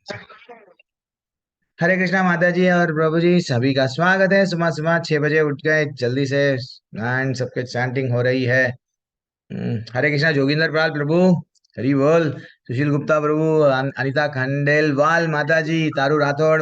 हरे कृष्णा माता जी और प्रभु जी सभी का स्वागत है। सुबह सुबह 6 बजे उठ गए जल्दी से एंड सबके चैंटिंग हो रही है। हरे कृष्णा जोगिंदर पाल प्रभु, हरि बोल। सुशील गुप्ता प्रभु, अनिता खंडेलवाल माता जी, तारू राठौड़,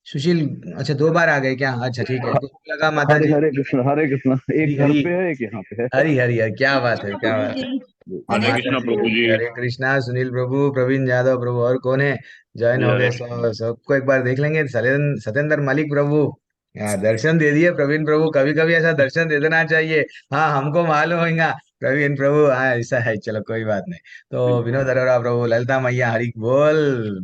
सुशील। अच्छा, 2 बार आ गए क्या? अच्छा ठीक है, तो लगा माता हरे जी। हरे कृष्ण, हरे कृष्ण। हरी एक घर हरी पे है, एक यहाँ पे है। हरी हरी हरी, क्या हरे बात है, कृष्ण क्या प्रभु बात जी। है। हरे हरे माता कृष्ण कृष्ण। प्रभु जी, जी। हरे कृष्णा। सुनील प्रभु, प्रवीण यादव प्रभु, और कौन है ज्वाइन जी हो हरे गए? कृष्ण। सबको एक बार देख लेंगे। सत्येंद्र मलिक प्रभु, दर्शन दे दिए प्रवीण प्रभु। कभी कभी ऐसा दर्शन दे देना चाहिए। हाँ, हमको मालूम होगा प्रवीण प्रभु, हाँ ऐसा है, चलो कोई बात नहीं। तो विनोद अरोड़ा प्रभु, ललिता मैया, हरि बोल।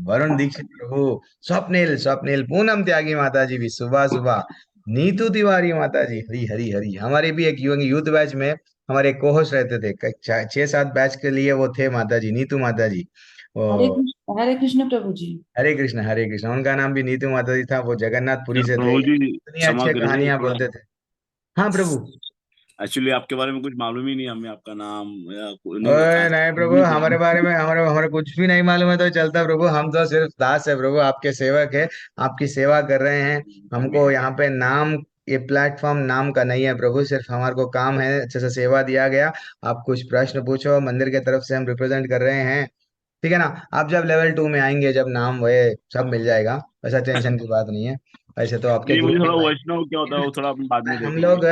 वरुण दीक्षित प्रभु, स्वप्निल स्वप्निल, पूनम त्यागी माता जी भी सुबह सुबह। नीतू तिवारी माता जी, हरी हरी हरी। हमारे भी एक यूथ बैच में हमारे कोहोश रहते थे, 6-7 बैच के लिए वो थे माता जी, नीतू माता जी। वो हरे कृष्ण प्रभु जी। हरे कृष्ण, हरे कृष्ण। उनका नाम भी नीतू माता जी था। वो जगन्नाथपुरी से थे, प्रभु जी, इतनी क्षमा अच्छी करिए कहानियां थोड़ा। बोलते थे। हाँ प्रभु। एक्चुअली आपके बारे में कुछ मालूम ही नहीं, हमें आपका नाम या नहीं ओए बताया नहीं था, प्रभु, भूल हमारे गए। बारे में हमारे हमारे कुछ भी नहीं मालूम है तो चलता प्रभु। हम तो सिर्फ दास है प्रभु, आपके सेवक है। आपकी सेवा कर रहे हैं। हमको यहाँ पे नाम, ये प्लेटफॉर्म नाम का नहीं है प्रभु, सिर्फ हमारे को काम है, अच्छे से सेवा दिया गया। आप कुछ प्रश्न पूछो, मंदिर की तरफ से हम रिप्रेजेंट कर रहे हैं। ठीक है ना? आप जब लेवल 2 में आएंगे, जब नाम वह सब मिल जाएगा, वैसा टेंशन की बात नहीं है। वैसे तो आपके नहीं, मुझे ग्रुप में थोड़ा भाई, वैष्णव क्या होता है वो थोड़ा अपन बाद में हम देखेंगे। लोग,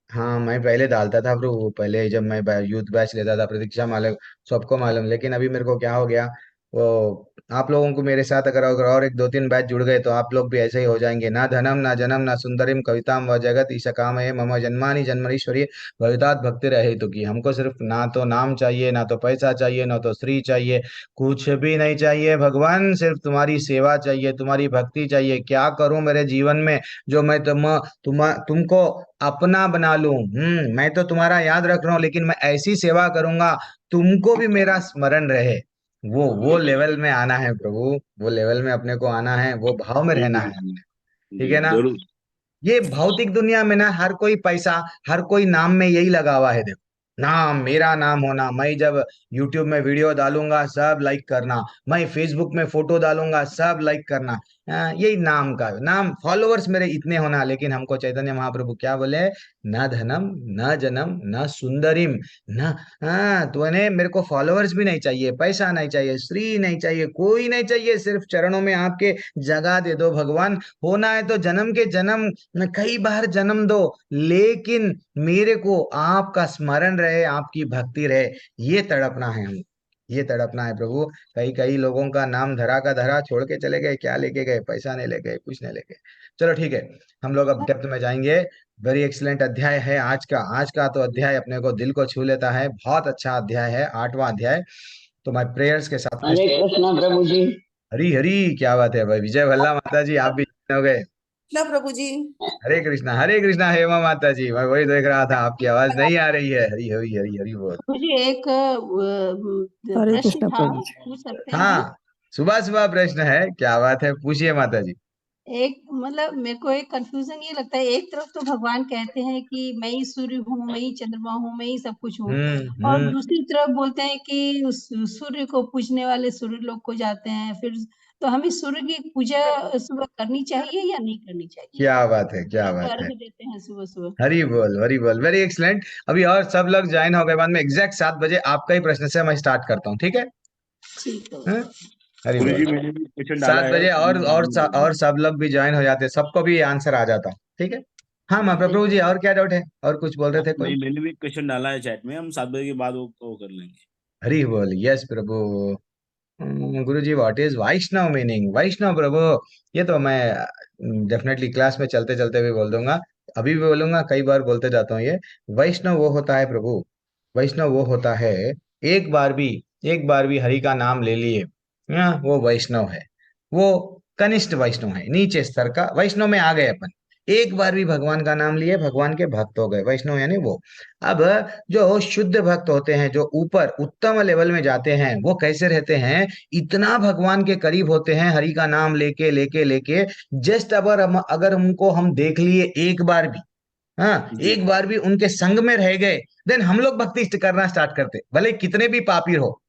हाँ मैं पहले डालता था ब्रो, वो पहले जब मैं यूथ बैच लेता था, प्रतीक्षा मालूम, सबको मालूम। लेकिन अभी मेरे को क्या हो गया, वो आप लोगों को मेरे साथ अगर और एक 2-3 बैच जुड़ गए तो आप लोग भी ऐसे ही हो जाएंगे। ना धनम ना जनम ना सुंदरिम कविताम व जगत ईश काम है मम जन्मानि जन्मनीश्वरी भवितात भक्ति रहे तो की। हमको सिर्फ ना तो नाम चाहिए, ना तो पैसा चाहिए, ना तो स्त्री चाहिए, कुछ भी नहीं चाहिए भगवान। सिर्फ तुम्हारी सेवा चाहिए, तुम्हारी भक्ति चाहिए। क्या करूं मेरे जीवन में जो मैं तुमको अपना बना लूं। मैं तो तुम्हारा याद रख रहा हूं, लेकिन मैं ऐसी सेवा करूंगा तुमको भी मेरा स्मरण रहे। वो लेवल में आना है प्रभु, वो लेवल में अपने को आना है, वो भाव में रहना है जी अपने। ठीक जी है ना? जरूर। ये भौतिक दुनिया में ना हर कोई पैसा, हर कोई नाम में यही लगा हुआ है। देखो, नाम, मेरा नाम होना। मैं जब यूट्यूब में वीडियो डालूंगा सब लाइक करना, मैं फेसबुक में फोटो डालूंगा सब लाइक करना। यही नाम का नाम, फॉलोअर्स मेरे इतने होना। लेकिन हमको चैतन्य महाप्रभु क्या बोले? न धनम, न जनम, न सुंदरिम, न, हाँ तूने मेरे को फॉलोअर्स भी नहीं चाहिए, पैसा नहीं चाहिए, स्त्री नहीं चाहिए, कोई नहीं चाहिए। सिर्फ चरणों में आपके जगह दे दो भगवान। होना है तो जन्म के जन्म, कई बार जन्म दो, लेकिन मेरे को आपका स्मरण रहे, आपकी भक्ति रहे। ये तड़पना है हम, ये तड़पना है प्रभु। कई कई लोगों का नाम धरा का धरा छोड़ के चले गए। क्या लेके गए? पैसा नहीं ले गए, कुछ नहीं ले गए। चलो ठीक है, हम लोग अब डेप्थ में जाएंगे। वेरी एक्सीलेंट अध्याय है आज का। आज का तो अध्याय अपने को दिल को छू लेता है। बहुत अच्छा अध्याय है, 8वां अध्याय। तो मैं प्रेयर्स के साथ में, हरे कृष्णा प्रभु जी। हरी हरी, क्या बात है भाई विजय भल्ला माता जी, आप भी हो गए। कृष्ण प्रभु जी। हरे कृष्णा, हरे कृष्णा, हेमा माता जी। मैं वही देख रहा था, आपकी आवाज नहीं आ रही है। हरी हरी हरी हरी बोल। मुझे एक हरे प्रश्न कृष्ण था, प्रभु जी। पूछ सकते हैं? हाँ, सुबह सुबह प्रश्न है, क्या बात है, पूछिए माता जी। एक मतलब मेरे को एक कंफ्यूजन ये लगता है, एक तरफ तो भगवान कहते हैं कि मैं ही सूर्य हूँ, मैं ही चंद्रमा हूँ, मैं ही सब कुछ हूँ, और हम्म। दूसरी तरफ बोलते हैं कि उस सूर्य को पूजने वाले सूर्य लोग को जाते हैं। फिर तो हमें सूर्य की पूजा सुबह करनी चाहिए या नहीं करनी चाहिए? क्या बात है, क्या जो बात है। अर्घ देते हैं सुबह सुबह। हरी बोल, हरी बोल, वेरी एक्सलेंट। अभी और सब लोग ज्वाइन हो गए, बाद में एग्जैक्ट 7 बजे आपका ही प्रश्न से मैं स्टार्ट करता हूँ, ठीक है? ठीक है। हाँ? हरी गुरु बोल। जी, मैंने भी क्वेश्चन डाला सात है, बजे सबने जवाब नहीं और दिया। सब लोग भी ज्वाइन हो जाते, सबको भी आंसर आ जाता। ठीक है? हाँ माँ हरे प्रभु जी, और क्या डाउट है? और कुछ बोल रहे थे कोई? नहीं, मैंने भी क्वेश्चन डाला है चैट में, हम 7 बजे के बाद वो कर लेंगे। हरी बोल, yes Prabhu. Guru ji, what is Vaishnav meaning? वैष्णव प्रभु, ये तो मैं डेफिनेटली क्लास में चलते चलते भी बोल दूंगा, अभी भी बोलूंगा, कई बार बोलते जाता हूँ ये। वैष्णव वो होता है प्रभु, वैष्णव वो होता है, एक बार भी, एक बार भी हरि का नाम ले लिए, वो वैष्णव है। वो कनिष्ठ वैष्णव है, नीचे स्तर का वैष्णव में आ गए अपन। एक बार भी भगवान का नाम लिए, भगवान के भक्त हो गए, वैष्णव यानी वो। अब जो शुद्ध भक्त होते हैं, जो ऊपर उत्तम लेवल में जाते हैं, वो कैसे रहते हैं? इतना भगवान के करीब होते हैं, हरि का नाम लेके लेके लेके, जस्ट अगर हमको हम देख लिए एक बार भी, हाँ जी एक बार भी उनके संग में रह गए, देन हम लोग भक्ति करना स्टार्ट करते, भले कितने भी पापी हो।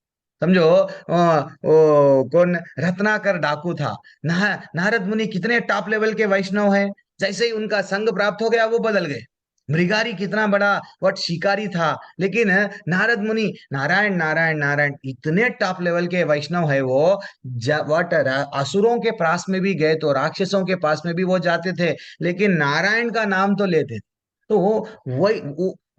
समझो वो कौन रत्नाकर डाकू था। नारद मुनि कितने टॉप लेवल के वैष्णव हैं, जैसे ही उनका संग प्राप्त हो गया वो बदल गए। मृगारी कितना बड़ा वट शिकारी था, लेकिन नारद मुनि नारायण नारायण नारायण इतने टॉप लेवल के वैष्णव है वो। असुरों के पास में भी गए तो राक्षसों के पास में भी वो जाते थे, लेकिन नारायण का नाम तो लेते थे। तो वही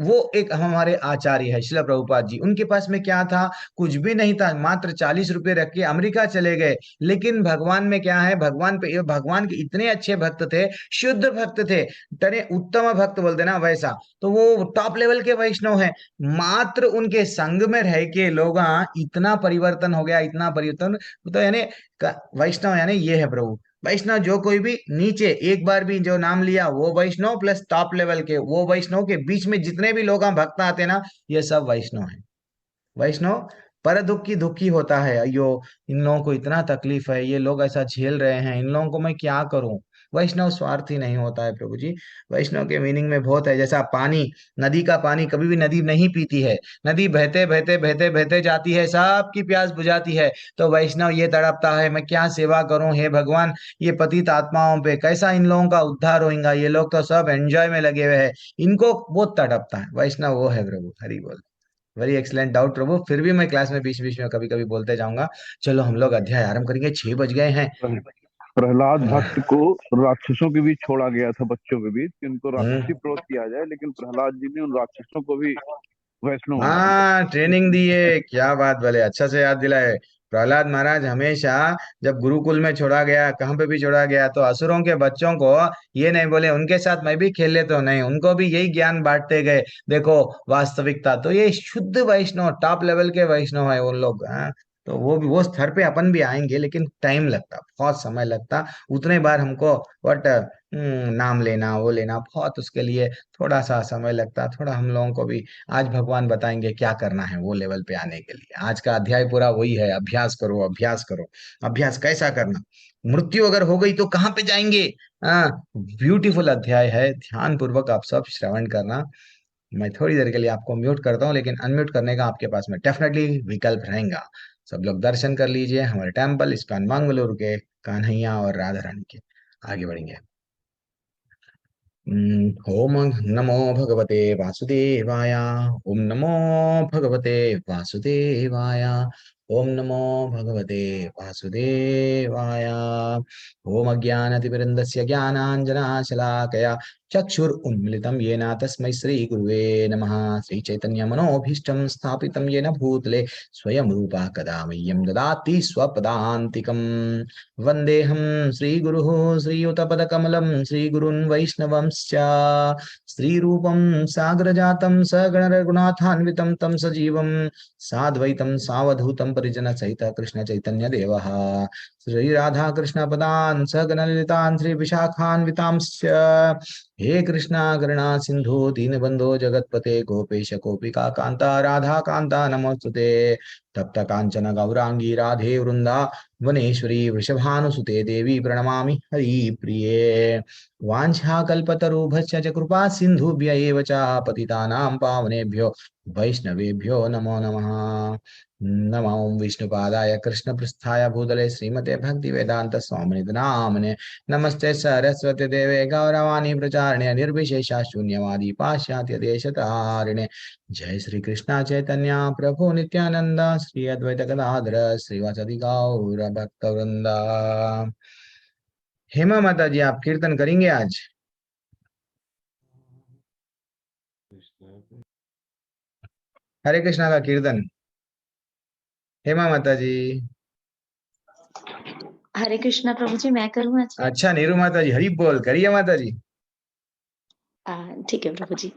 वो एक हमारे आचार्य है शिला प्रभुपाद जी, उनके पास में क्या था? कुछ भी नहीं था, मात्र 40 रुपए रख के अमेरिका चले गए। लेकिन भगवान में क्या है, भगवान के इतने अच्छे भक्त थे, शुद्ध भक्त थे, तने उत्तम भक्त बोलते ना वैसा। तो वो टॉप लेवल के वैष्णव है। मात्र उनके संग में रह के लोग इतना परिवर्तन हो गया, इतना परिवर्तन। तो यानी वैष्णव यानी ये है प्रभु। वैष्णव जो कोई भी नीचे एक बार भी जो नाम लिया वो वैष्णव, प्लस टॉप लेवल के वो वैष्णव, के बीच में जितने भी लोग भक्त आते ना, ये सब वैष्णव है। वैष्णव पर दुखी दुखी होता है, अयो इन लोगों को इतना तकलीफ है, ये लोग ऐसा झेल रहे हैं, इन लोगों को मैं क्या करूं। वैष्णव स्वार्थी नहीं होता है प्रभु जी। वैष्णव के मीनिंग में बहुत है, जैसा पानी, नदी का पानी कभी भी नदी नहीं पीती है। नदी बहते बहते बहते बहते जाती है, सबकी प्यास बुझाती है। तो वैष्णव ये तड़पता है, मैं क्या सेवा करूं हे भगवान, ये पतित आत्माओं पे कैसा इन लोगों का उद्धार होगा, ये लोग तो सब एंजॉय में लगे हुए हैं, इनको बहुत तड़पता है। वैष्णव वो है प्रभु। हरि बोल। वेरी एक्सलेंट डाउट प्रभु। फिर भी मैं क्लास में बीच बीच में कभी कभी बोलते जाऊंगा। चलो हम लोग अध्याय आरंभ करेंगे, 6 बज गए हैं। प्रहलाद भक्त को राक्षसों के बीच छोड़ा गया था, बच्चों के बीच, कि उनको राक्षसी हम्म। प्रवृत्ति आ जाए, लेकिन प्रहलाद जी ने उन राक्षसों को भी वैष्णव बना दिया। हाँ, ट्रेनिंग दी है, क्या बात बोले, अच्छा से याद दिलाए। प्रहलाद महाराज हमेशा जब गुरुकुल में छोड़ा गया, कहाँ पे भी छोड़ा गया, तो असुरों के बच्चों को ये नहीं बोले उनके साथ मैं भी खेल लेता हूँ, नहीं, उनको भी यही ज्ञान बांटते गए। देखो वास्तविकता तो ये शुद्ध वैष्णव, टॉप लेवल के वैष्णव है उन लोग, हाँ। तो वो भी वो स्तर पे अपन भी आएंगे, लेकिन टाइम लगता, बहुत समय लगता। उतने बार हमको वट नाम लेना वो लेना बहुत, उसके लिए थोड़ा सा समय लगता, थोड़ा हम लोगों को भी। आज भगवान बताएंगे क्या करना है वो लेवल पे आने के लिए। आज का अध्याय पूरा वही है, अभ्यास करो अभ्यास करो। अभ्यास कैसा करना? मृत्यु अगर हो गई तो कहाँ पे जाएंगे? हाँ, ब्यूटीफुल अध्याय है, ध्यान पूर्वक आप सब श्रवण करना। मैं थोड़ी देर के लिए आपको म्यूट करता हूँ, लेकिन अनम्यूट करने का आपके पास में डेफिनेटली विकल्प रहेगा। सब लोग दर्शन कर लीजिए हमारे टेम्पल इस्कॉन मंगलुरु के, कान्हैया और राधा रानी के। आगे बढ़ेंगे। ओम नमो भगवते वासुदेवाय। ओम नमो भगवते वासुदेवाय। ओम नमो भगवते वासुदेवाय। ओम अज्ञानतिमिरन्दस्य ज्ञानाञ्जनशलाकया चक्षुरुन्मिलितं येन तस्मै श्रीगुरुवे नमः। श्रीचैतन्यमनोभीष्टं स्थापितं येन भूतले स्वयं रूपा कदा मह्यं ददाति स्वपदान्तिकम्। वन्देऽहं श्रीगुरुः श्रीयुतपदकमलं श्रीगुरुन् वैष्णवंश्च। श्रीरूपं साग्रजातं सगणरघुनाथान्वितं तं सजीवं साद्वैतं सावधूतं परिजनसहितः कृष्णचैतन्यदेवः। श्रीराधाकृष्णपदान् सगणललितान् श्रीविशाखान्वितांश्च। हे कृष्णा करुणा सिन्धु दीनबन्धो जगत्पते गोपेश गोपिका कान्ता राधा कान्ता नमोस्तुते। तप्त कांचन गौरांगी राधे वृंदावनेश्वरी वृषभानुसुते देवी प्रणमामि हरिप्रिये। वाञ्छाकल्पतरुभ्यश्च च कृपा सिन्धुभ्य एव च पतितानां पावनेभ्यो वैष्णवेभ्यो नमो नमः। नमो विष्णुपादाय कृष्णपृष्ठाय भूतले श्रीमते भक्तिवेदांत स्वामिनिध नामने। नमस्ते सरस्वती देवे गौरवाणी प्रचारिणे निर्विशेषा शून्यवादी पाश्चात्य देशतारिणे। जय श्री कृष्णा चैतन्य प्रभु नित्यानंद श्री अद्वैत गदाधर श्रीवासदि गौर भक्त वृंदा। हेमा माता जी आप कीर्तन करेंगे आज? हरे कृष्णा का कीर्तन। हेमा माता जी। हरे कृष्णा प्रभु जी, मैं करूँ आज? अच्छा नीरू माता जी, हरि बोल करिए माता जी। ठीक है प्रभु जी।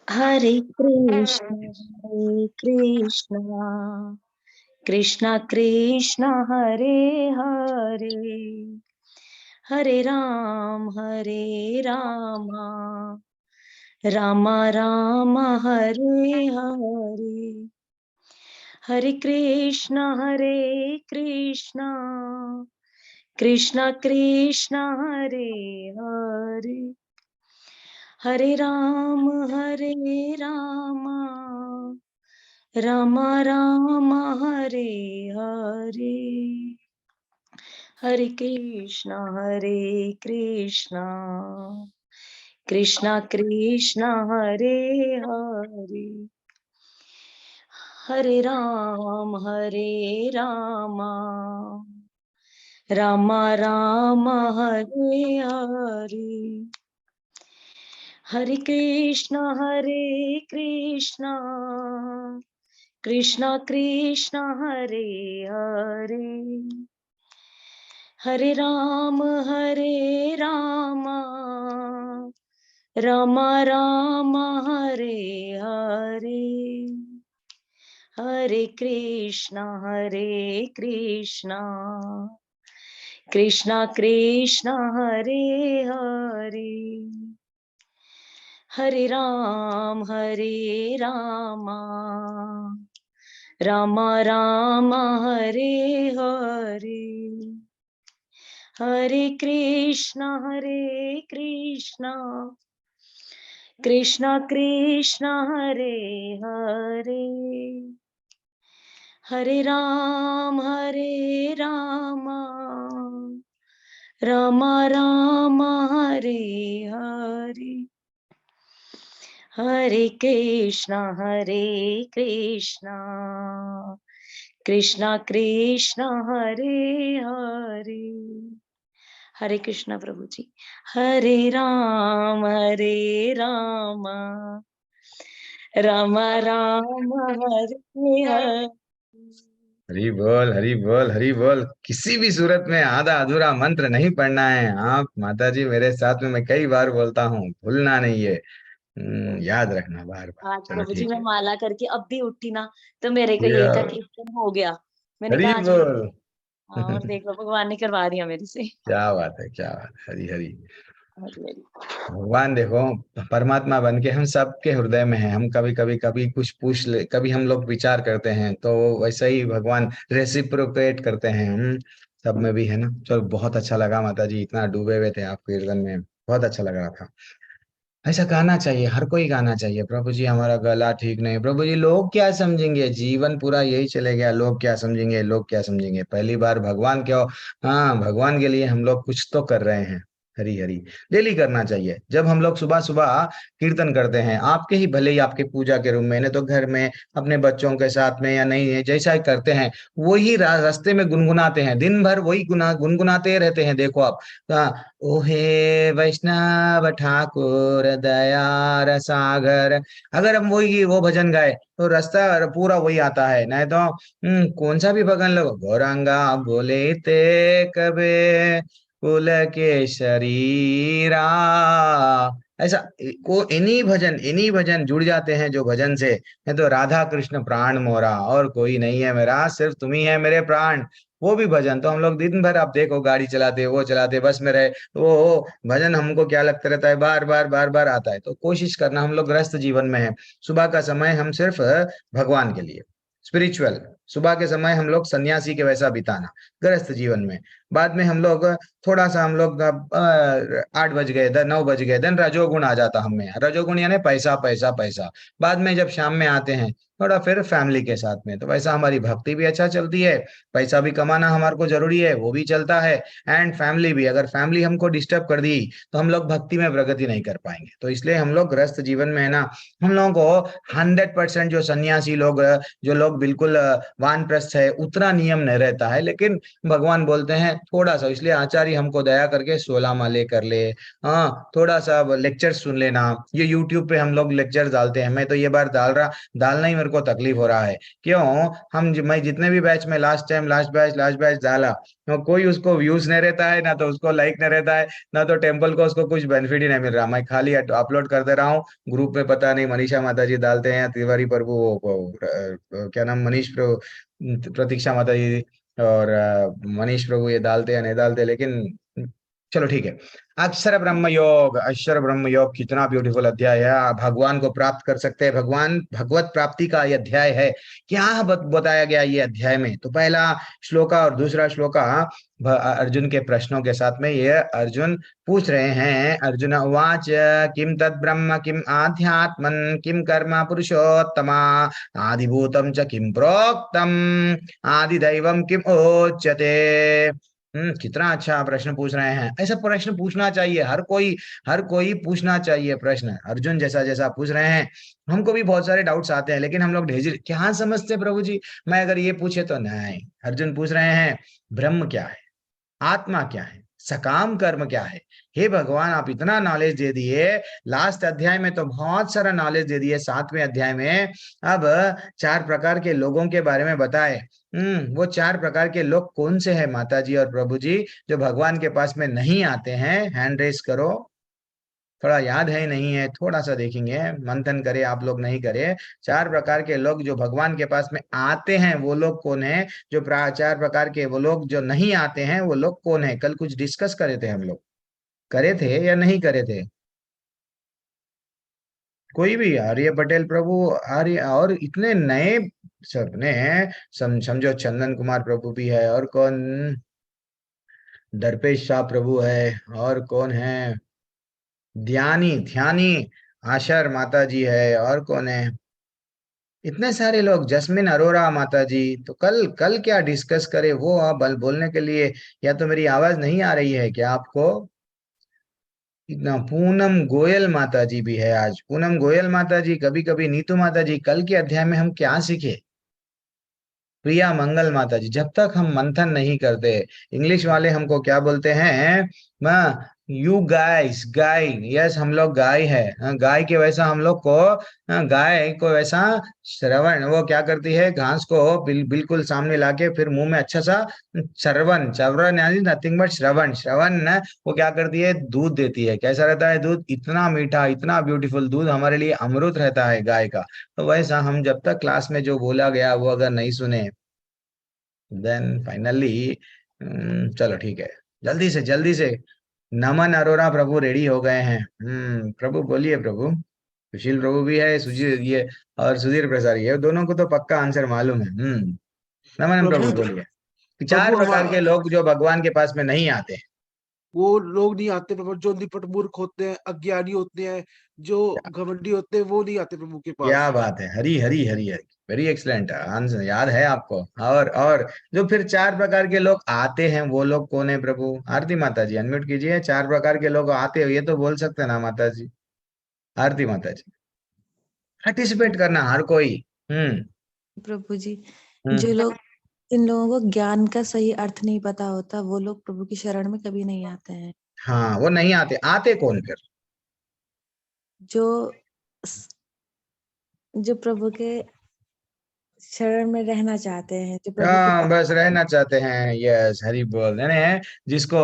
हरे कृष्णा कृष्णा कृष्णा हरे हरे, हरे राम राम राम हरे हरे। हरे कृष्णा कृष्णा कृष्णा हरे हरे, हरे राम राम राम हरे हरे, हरे कृष्णा कृष्णा कृष्णा हरे हरे, हरे राम राम राम हरे हरे, हरे कृष्णा कृष्णा कृष्णा हरे हरे, हरे राम राम राम हरे हरे, हरे कृष्णा कृष्णा कृष्णा हरे हरे, हरे राम राम राम हरे हरे, हरे कृष्णा कृष्णा कृष्णा हरे हरे, हरे राम राम राम हरे हरे, हरे कृष्णा कृष्णा कृष्णा हरे हरे, हरे कृष्णा प्रभु जी। हरे राम राम राम हरे हरे। हरी बोल, हरी बोल, हरी बोल। किसी भी सूरत में आधा अधूरा मंत्र नहीं पढ़ना है। आप माता जी मेरे साथ में, मैं कई बार बोलता हूँ, भूलना नहीं है। याद रखना बार बार। आज चलो प्रभु जी ठीक मैं है। माला करके अब भी उठी ना, तो मेरे को या, यही था कि एकदम हो गया। मैंने हरी कहा आज मैं, बोल। हाँ, और देख लो भगवान ने करवा दिया मेरे से। क्या बात है, क्या बात है। हरी हरी। हरी हरी। भगवान देखो, परमात्मा बन के हम सबके हृदय में है। हम कभी कभी कभी कुछ पूछ ले, कभी हम लोग विचार करते हैं, तो वैसे ही भगवान रेसिप्रोकेट करते हैं हम सब में भी, है ना। चलो, बहुत अच्छा लगा माता जी, इतना डूबे हुए थे आप कीर्तन में, बहुत अच्छा लग रहा था। ऐसा गाना चाहिए, हर कोई गाना चाहिए। प्रभु जी हमारा गला ठीक नहीं, प्रभु जी लोग क्या समझेंगे, जीवन पूरा यही चले गया, लोग क्या समझेंगे, लोग क्या समझेंगे। पहली बार भगवान क्यों, हाँ, भगवान के लिए हम लोग कुछ तो कर रहे हैं। हरी हरी। डेली करना चाहिए। जब हम लोग सुबह सुबह कीर्तन करते हैं, आपके ही भले ही आपके पूजा के रूम में, नहीं तो घर में अपने बच्चों के साथ में, या नहीं है जैसा ही करते हैं, वही रास्ते में गुनगुनाते हैं, दिन भर वही गुना गुनगुनाते रहते हैं। देखो आप, ओहे वैष्णव ठाकुर दयार सागर, अगर हम वही वो भजन गाए तो रास्ता पूरा वही आता है। नहीं तो कौन सा भी भजन लो, गौरांगा बोले ते कबे कुल के शरीरा, ऐसा को इन्हीं भजन जुड़ जाते हैं जो भजन से। नहीं तो राधा कृष्ण प्राण मोरा, और कोई नहीं है मेरा, सिर्फ तुम ही है मेरे प्राण। वो भी भजन तो हम लोग दिन भर, आप देखो, गाड़ी चलाते, वो चलाते, बस में रहे, तो वो भजन हमको क्या लगता रहता है, बार बार बार बार आता है। तो कोशिश करना, हम लोग गृहस्थ जीवन में है, सुबह का समय हम सिर्फ भगवान के लिए, स्पिरिचुअल, सुबह के समय हम लोग सन्यासी के वैसा बिताना गृहस्थ जीवन में। बाद में हम लोग थोड़ा सा, हम लोग 8 बज गए, 9 बज गए, देन रजोगुण आ जाता हमें। रजोगुण यानी पैसा पैसा पैसा। बाद में जब शाम में आते हैं, थोड़ा फिर फैमिली के साथ में, तो वैसा हमारी भक्ति भी अच्छा चलती है। पैसा भी कमाना हमारे को जरूरी है, वो भी चलता है। एंड फैमिली भी, अगर फैमिली हमको डिस्टर्ब कर दी, तो हम लोग भक्ति में प्रगति नहीं कर पाएंगे। तो इसलिए हम लोग गृहस्थ जीवन में है ना, हम लोगों को 100% जो सन्यासी लोग, जो लोग बिल्कुल वानप्रस्थ है, उतना नियम नहीं रहता है। लेकिन भगवान बोलते हैं थोड़ा सा, इसलिए आचार्य हमको दया करके 16 माले कर ले। हाँ, थोड़ा सा लेक्चर सुन लेना। ये यूट्यूब पे हम लोग लेक्चर डालते हैं, मैं तो ये बार डालना ही मेरे को तकलीफ हो रहा है। क्यों? मैं जितने भी बैच में लास्ट बैच डाला, तो कोई उसको व्यूज नहीं रहता है, ना तो उसको लाइक नहीं रहता है, ना तो टेम्पल को उसको कुछ बेनिफिट ही नहीं मिल रहा। मैं खाली अपलोड कर दे रहा हूँ ग्रुप में, पता नहीं मनीषा माता जी डालते हैं, तिवारी प्रभु, क्या नाम, मनीष प्रभु, प्रतीक्षा माता जी और मनीष प्रभु ये डालते हैं नहीं डालते, लेकिन चलो ठीक है। अक्षर ब्रह्म योग कितना ब्यूटीफुल अध्याय है। आप भगवान को प्राप्त कर सकते हैं, भगवान भगवत प्राप्ति का ये अध्याय है। क्या बताया गया ये अध्याय में? तो पहला श्लोका और दूसरा श्लोका अर्जुन के प्रश्नों के साथ में ये अर्जुन पूछ रहे हैं। अर्जुन उवाच किम तद ब्रह्म किम आध्यात्मन किम कर्म पुरुषोत्तमा आदिभूतम च किम प्रोक्तम आदिदैवम किम उच्यते। कितना अच्छा प्रश्न पूछ रहे हैं। ऐसा प्रश्न पूछना चाहिए, हर कोई पूछना चाहिए प्रश्न। अर्जुन जैसा जैसा पूछ रहे हैं, हमको भी बहुत सारे डाउट्स आते हैं, लेकिन हम लोग ढेर क्या समझते प्रभु जी, मैं अगर ये पूछे तो नहीं। अर्जुन पूछ रहे हैं ब्रह्म क्या है, आत्मा क्या है, सकाम कर्म क्या है। हे भगवान, आप इतना नॉलेज दे दिए। लास्ट अध्याय में तो बहुत सारा नॉलेज दे दिए, 7वें अध्याय में अब 4 प्रकार के लोगों के बारे में बताए। वो 4 प्रकार के लोग कौन से हैं माता जी और प्रभु जी, जो भगवान के पास में नहीं आते हैं? हैंड रेस करो। थोड़ा याद है नहीं है, थोड़ा सा देखेंगे, मंथन करे, आप लोग नहीं करे। 4 प्रकार के लोग जो भगवान के पास में आते हैं वो लोग कौन है? जो 4 प्रकार के वो लोग जो नहीं आते हैं वो लोग कौन है? कल कुछ डिस्कस करे थे हम लोग, करे थे या नहीं करे थे? कोई भी, आर्य पटेल प्रभु, आर्य, और इतने नए सबने हैं। समझो चंदन कुमार प्रभु भी है, और कौन? दर्पेश शाह प्रभु है, और कौन है? ध्यानी आशर माता जी है, और कौन है? इतने सारे लोग, जस्मिन अरोरा माता जी। तो कल कल क्या डिस्कस करे वो आप बोलने के लिए? या तो मेरी आवाज नहीं आ रही है क्या आपको? इतना पूनम गोयल माता जी भी है आज। पूनम गोयल माता जी, कभी कभी नीतू माता जी। कल के अध्याय में हम क्या सीखे? प्रिया मंगल माता जी। जब तक हम मंथन नहीं करते, इंग्लिश वाले हमको क्या बोलते हैं? यू गाइस, गाय, यस हम लोग गाय है। गाय के वैसा हम लोग को, गाय को वैसा श्रवण, वो क्या करती है? घास को बिल्कुल सामने लाके फिर मुंह में अच्छा सा श्रवण, श्रवण यानी नथिंग बट श्रवण। श्रवण न, वो क्या करती है? दूध देती है। कैसा रहता है दूध? इतना मीठा, इतना ब्यूटीफुल दूध, हमारे लिए अमृत रहता है गाय का। तो वैसा हम जब तक क्लास में जो बोला गया वो अगर नहीं सुने, देन फाइनली, चलो ठीक है, जल्दी से नमन अरोरा प्रभु रेडी हो गए हैं। प्रभु बोलिए प्रभु। सुशील प्रभु भी है, सुजीत ये, और सुधीर प्रसाद, ये दोनों को तो पक्का आंसर मालूम है। नमन प्रभु प्रभु बोलिए। 4 प्रभु प्रकार के हमारा लोग जो भगवान के पास में नहीं आते। वो लोग नहीं आते प्रभु, जो निपट मूर्ख होते हैं, अज्ञानी होते हैं, जो घमंडी होते हैं, वो नहीं आते प्रभु के क्या पास। बात है, Hari Hari Hari Hari, very excellent answer, याद है आपको। और जो फिर 4 प्रकार के लोग आते हैं वो लोग कौन है प्रभु? आरती माता जी अनम्यूट कीजिए। 4 प्रकार के लोग आते हो, ये तो बोल सकते हैं ना माता जी? आरती माता जी, पार्टिसिपेट करना हर कोई। हम्म प्रभु जी, जो हम्म लोग जिन लोगों को ज्ञान का सही अर्थ नहीं पता होता, वो लोग प्रभु की शरण में कभी नहीं आते हैं। हाँ, वो नहीं आते। आते कौन फिर? जो जो प्रभु के शरण में रहना चाहते हैं, जो प्रभु के पास। बस रहना चाहते हैं, यस, हरी बोल रहे हैं। जिसको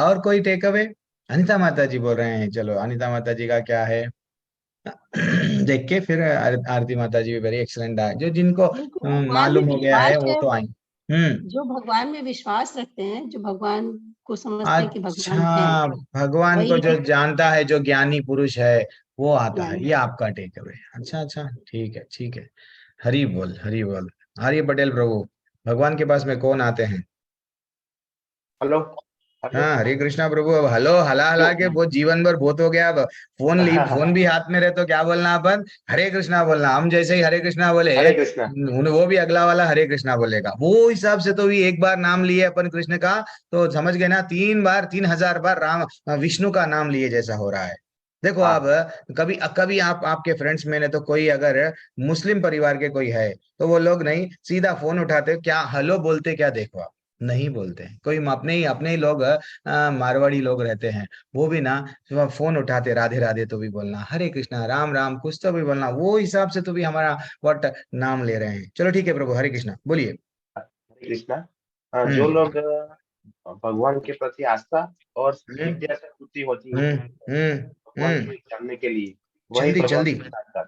और कोई टेक अवे? अनिता माता जी बोल रहे हैं। चलो अनिता माता जी का क्या है देख के फिर आरती माता जी भी वेरी एक्सलेंट है। जो जिनको जिनको भगवान में मालूम हो गया है विश्वास वो है, तो आई। हम्म जो भगवान में विश्वास रखते हैं, जो भगवान को समझते हैं कि भगवान है, अच्छा, भगवान को वही जो जानता है, जो ज्ञानी पुरुष है, वो आता है। ज्ञानी। ये आपका टेक अवे। अच्छा, ठीक है ठीक है। हरी बोल हरी बोल। आर्य पटेल प्रभु, भगवान के पास में कौन आते हैं? Hello hello. हाँ, हरे कृष्णा प्रभु। अब हेलो हला जो हला के बहुत जीवन भर बहुत हो गया। अब फोन भी हाथ में रहे तो क्या बोलना अपन? हरे कृष्णा बोलना। हम जैसे ही हरे कृष्णा बोले, हरे कृष्णा। वो भी अगला वाला हरे कृष्णा बोलेगा। वो हिसाब से तो भी एक बार नाम लिए अपन कृष्ण का, तो समझ गए ना, 3 बार 3000 बार राम विष्णु का नाम लिए जैसा हो रहा है। देखो हाँ अब, कभी कभी आप आपके फ्रेंड्स में ने तो कोई अगर मुस्लिम परिवार के कोई है, तो वो लोग नहीं सीधा फोन उठाते, क्या हेलो बोलते क्या? देखो आप, नहीं बोलते। कोई अपने ही लोग, मारवाड़ी लोग रहते हैं, वो भी ना फोन उठाते, राधे राधे तो भी बोलना, हरे कृष्णा राम राम कुछ तो भी बोलना। वो हिसाब से तो भी हमारा व्हाट नाम ले रहे हैं। चलो ठीक है प्रभु, हरे कृष्णा बोलिए। हरे कृष्णा। जो हम्म लोग भगवान के प्रति आस्था और हम्म जिज्ञासा वृत्ति होती है हम्म हम्म भगवान हम्म को जानने के लिए, वही जल्दी भगवान जल्दी। के साथ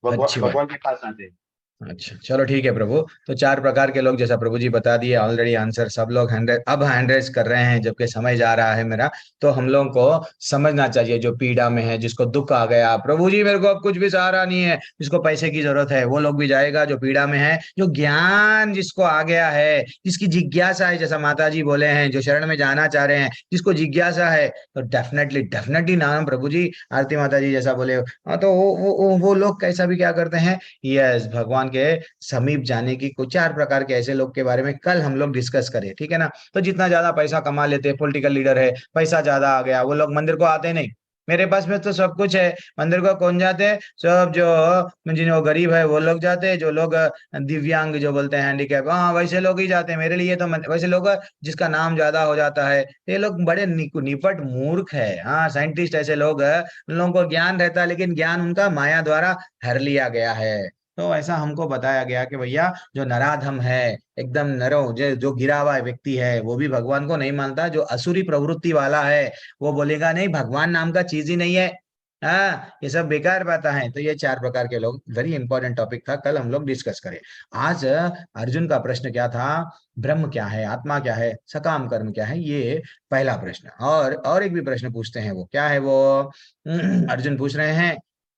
भगवान अच्छी बात। भगवान के पास आते हैं। अच्छा चलो ठीक है प्रभु। तो 4 प्रकार के लोग जैसा प्रभु जी बता दिए ऑलरेडी आंसर, सब लोग हैंड रेज कर रहे हैं जबकि समय जा रहा है मेरा। तो हम लोगों को समझना चाहिए जो पीड़ा में है, जिसको दुख आ गया, प्रभु जी मेरे को अब कुछ भी सहारा नहीं है, जिसको पैसे की जरूरत है वो लोग भी जाएगा, जो पीड़ा में है, जो ज्ञान जिसको आ गया है, जिसकी जिज्ञासा है, जैसा माता जी बोले हैं, जो शरण में जाना चाह रहे हैं, जिसको जिज्ञासा है, तो डेफिनेटली डेफिनेटली नाम प्रभु जी, आरती माता जी जैसा बोले। हाँ, तो वो लोग कैसा भी क्या करते हैं, यस भगवान के समीप जाने की कुछ 4 प्रकार के ऐसे लोग के बारे में कल हम लोग डिस्कस करें, ठीक है ना। तो जितना ज्यादा पैसा कमा लेते, पॉलिटिकल लीडर है, पैसा ज्यादा आ गया, वो लोग मंदिर को आते नहीं। मेरे पास में तो सब कुछ है, मंदिर को कौन जाते हैं, सब जो जिन्हें गरीब है वो लोग जाते हैं, जो लोग दिव्यांग जो बोलते हैं हैंडीकैप, हाँ वैसे लोग ही जाते हैं मेरे लिए तो वैसे लोग जिसका नाम ज्यादा हो जाता है, ये लोग बड़े निपट मूर्ख है। हाँ साइंटिस्ट ऐसे लोग हैं, उन लोगों को ज्ञान रहता है लेकिन ज्ञान उनका माया द्वारा हर लिया गया है। तो ऐसा हमको बताया गया कि भैया जो नराधम है, एकदम नरो, जो गिरा हुआ व्यक्ति है, वो भी भगवान को नहीं मानता। जो असुरी प्रवृत्ति वाला है वो बोलेगा नहीं भगवान नाम का चीज ही नहीं है, हाँ ये सब बेकार बातें हैं। तो ये 4 प्रकार के लोग, वेरी इंपॉर्टेंट टॉपिक था, कल हम लोग डिस्कस करें। आज अर्जुन का प्रश्न क्या था, ब्रह्म क्या है, आत्मा क्या है, सकाम कर्म क्या है, ये पहला प्रश्न। और एक भी प्रश्न पूछते हैं, वो क्या है वो, अर्जुन पूछ रहे हैं,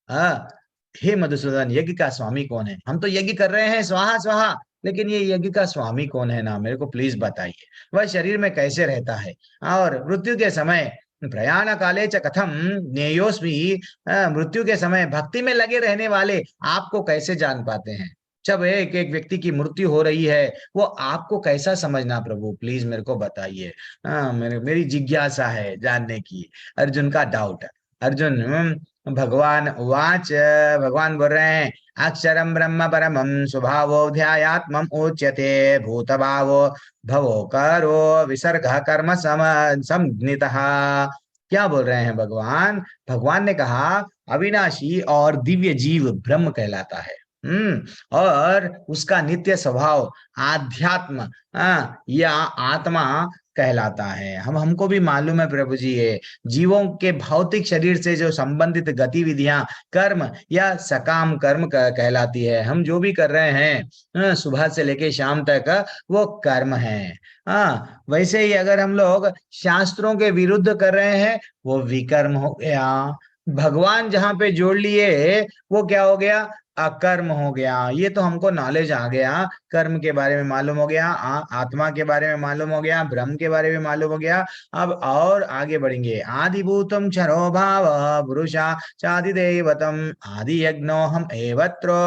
हाँ हे मधुसूदन यज्ञ का स्वामी कौन है, हम तो यज्ञ कर रहे हैं स्वाहा स्वाहा, लेकिन ये यज्ञ का स्वामी कौन है ना, मेरे को प्लीज बताइए। वह शरीर में कैसे रहता है, और मृत्यु के समय प्रयाण काले च कथम ज्ञेयोस्मि, मृत्यु के समय भक्ति में लगे रहने वाले आपको कैसे जान पाते हैं। जब एक एक व्यक्ति की मृत्यु हो रही है, वो आपको कैसा समझना प्रभु, प्लीज मेरे को बताइए। मेरी जिज्ञासा है जानने की। अर्जुन का डाउट है। अर्जुन भगवान वाच, भगवान बोल रहे हैं अक्षरम ब्रह्म परमं स्वभावो ध्यायात्मम उच्यते भूत भावो भवो करो विसर्ग कर्म संज्ञितः। क्या बोल रहे हैं भगवान, भगवान ने कहा अविनाशी और दिव्य जीव ब्रह्म कहलाता है। और उसका नित्य स्वभाव आध्यात्म या आत्मा कहलाता है। हमको भी मालूम है प्रभु जी, ये जीवों के भौतिक शरीर से जो संबंधित गतिविधियां कर्म या सकाम कर्म कहलाती है। हम जो भी कर रहे हैं सुबह से लेके शाम तक वो कर्म है। हाँ वैसे ही अगर हम लोग शास्त्रों के विरुद्ध कर रहे हैं वो विकर्म हो गया। भगवान जहां पे जोड़ लिए वो क्या हो गया, अकर्म हो गया। ये तो हमको नॉलेज आ गया, कर्म के बारे में मालूम हो गया, आत्मा के बारे में मालूम हो गया, ब्रह्म के बारे में मालूम हो गया। अब और आगे बढ़ेंगे। आदिभूतम क्षरो भाव पुरुषा चादि देवतम आदि यज्ञो हम एवत्रो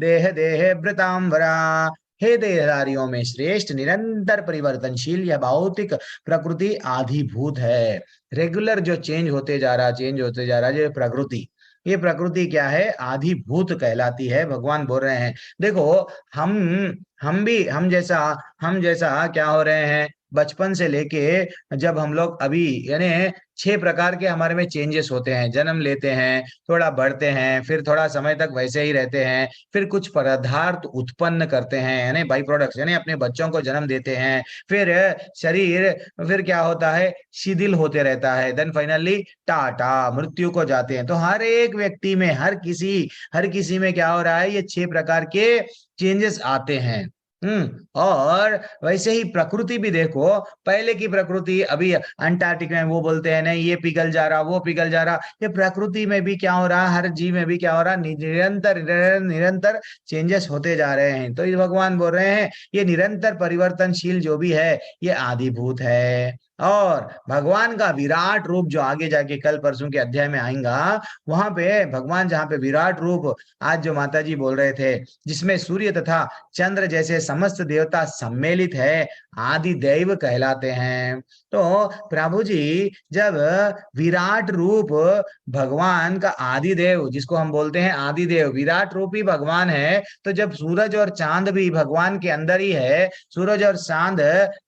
देह देह वृतांबरा। हे देहधारियों में श्रेष्ठ निरंतर परिवर्तनशील यह भौतिक प्रकृति आधिभूत है। रेगुलर जो चेंज होते जा रहा, चेंज होते जा रहा जो प्रकृति, ये प्रकृति क्या है, आधिभूत कहलाती है। भगवान बोल रहे हैं देखो हम जैसा क्या हो रहे हैं, बचपन से लेके जब हम लोग अभी यानी 6 प्रकार के हमारे में चेंजेस होते हैं। जन्म लेते हैं, थोड़ा बढ़ते हैं, फिर थोड़ा समय तक वैसे ही रहते हैं, फिर कुछ पदार्थ उत्पन्न करते हैं यानी बाई प्रोडक्ट्स, यानी अपने बच्चों को जन्म देते हैं, फिर शरीर फिर क्या होता है, शिथिल होते रहता है, देन फाइनली टाटा मृत्यु को जाते हैं। तो हर एक व्यक्ति में हर किसी में क्या हो रहा है, ये 6 प्रकार के चेंजेस आते हैं। और वैसे ही प्रकृति भी देखो, पहले की प्रकृति अभी अंटार्कटिक में वो बोलते हैं नहीं ये पिघल जा रहा वो पिघल जा रहा, ये प्रकृति में भी क्या हो रहा, हर जीव में भी क्या हो रहा, निरंतर चेंजेस होते जा रहे हैं। तो ये भगवान बोल रहे हैं ये निरंतर परिवर्तनशील जो भी है ये आदिभूत है। और भगवान का विराट रूप जो आगे जाके कल परसों के अध्याय में आएगा, वहां पे भगवान जहां पे विराट रूप आज जो माता जी बोल रहे थे, जिसमें सूर्य तथा चंद्र जैसे समस्त देवता सम्मिलित है, आदि दैव कहलाते हैं। तो प्रभु जी जब विराट रूप भगवान का आदिदेव, जिसको हम बोलते हैं आदिदेव, विराट रूप ही भगवान है, तो जब सूरज और चांद भी भगवान के अंदर ही है, सूरज और चांद